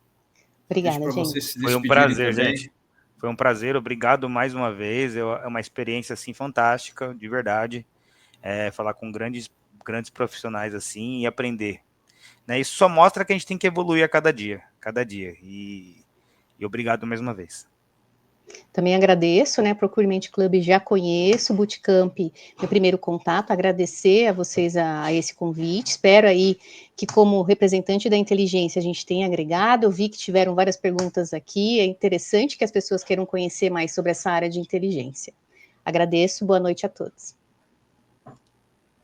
Obrigada, gente. Foi um prazer, gente. Foi um prazer. Obrigado mais uma vez. É uma experiência assim fantástica, de verdade. Falar com grandes profissionais assim e aprender. Né? Isso só mostra que a gente tem que evoluir a cada dia. E obrigado mais uma vez. Também agradeço, né? Procurement Club já conheço, Bootcamp, meu primeiro contato, agradecer a vocês a esse convite. Espero aí que, como representante da inteligência, a gente tenha agregado. Eu vi que tiveram várias perguntas aqui. É interessante que as pessoas queiram conhecer mais sobre essa área de inteligência. Agradeço, boa noite a todos.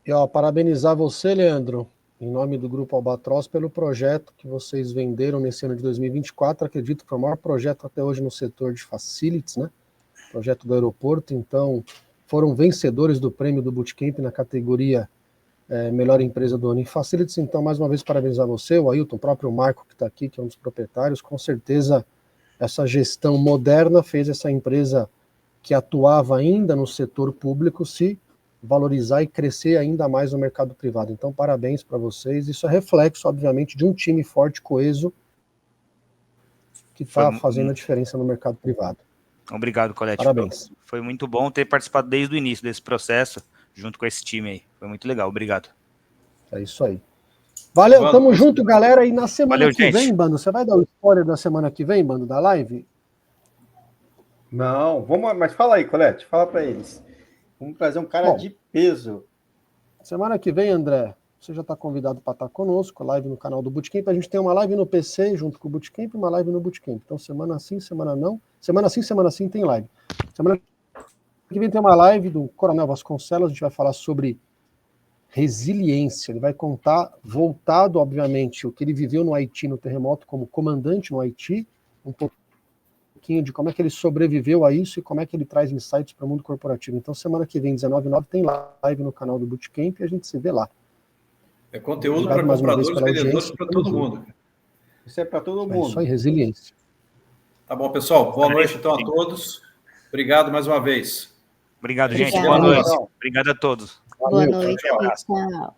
E parabenizar você, Leandro, em nome do Grupo Albatross, pelo projeto que vocês venderam nesse ano de 2024. Acredito que foi o maior projeto até hoje no setor de facilities, né? Projeto do aeroporto. Então, foram vencedores do prêmio do Bootcamp na categoria Melhor Empresa do Ano em Facilities. Então, mais uma vez, parabenizar você, o Ailton, o próprio Marco, que está aqui, que é um dos proprietários. Com certeza, essa gestão moderna fez essa empresa que atuava ainda no setor público se valorizar e crescer ainda mais no mercado privado. Então, parabéns para vocês. Isso é reflexo, obviamente, de um time forte, coeso, que está fazendo a diferença no mercado privado. Obrigado, Colete. Parabéns. Foi muito bom ter participado desde o início desse processo, junto com esse time aí. Foi muito legal. Obrigado. É isso aí. Valeu, tamo junto, galera. E na semana que vem, Bando, você vai dar o spoiler da semana que vem, Bando, da live? Não, mas fala aí, Colete, fala para eles. Vamos trazer um cara de peso. Semana que vem, André, você já está convidado para estar conosco, live no canal do Bootcamp. A gente tem uma live no PC junto com o Bootcamp e uma live no Bootcamp. Então, semana sim, semana não. Semana sim tem live. Semana que vem tem uma live do Coronel Vasconcelos. A gente vai falar sobre resiliência. Ele vai contar, voltado, obviamente, o que ele viveu no Haiti, no terremoto, como comandante no Haiti, um pouquinho de como é que ele sobreviveu a isso e como é que ele traz insights para o mundo corporativo. Então, semana que vem, 19h09, tem live no canal do Bootcamp e a gente se vê lá. É conteúdo para compradores, vendedores, para todo mundo. Isso é para todo mundo. É isso aí, resiliência. Tá bom, pessoal. Boa noite, então, a todos. Obrigado mais uma vez. Obrigado, gente. Boa noite. Obrigado a todos. Boa noite. Tchau.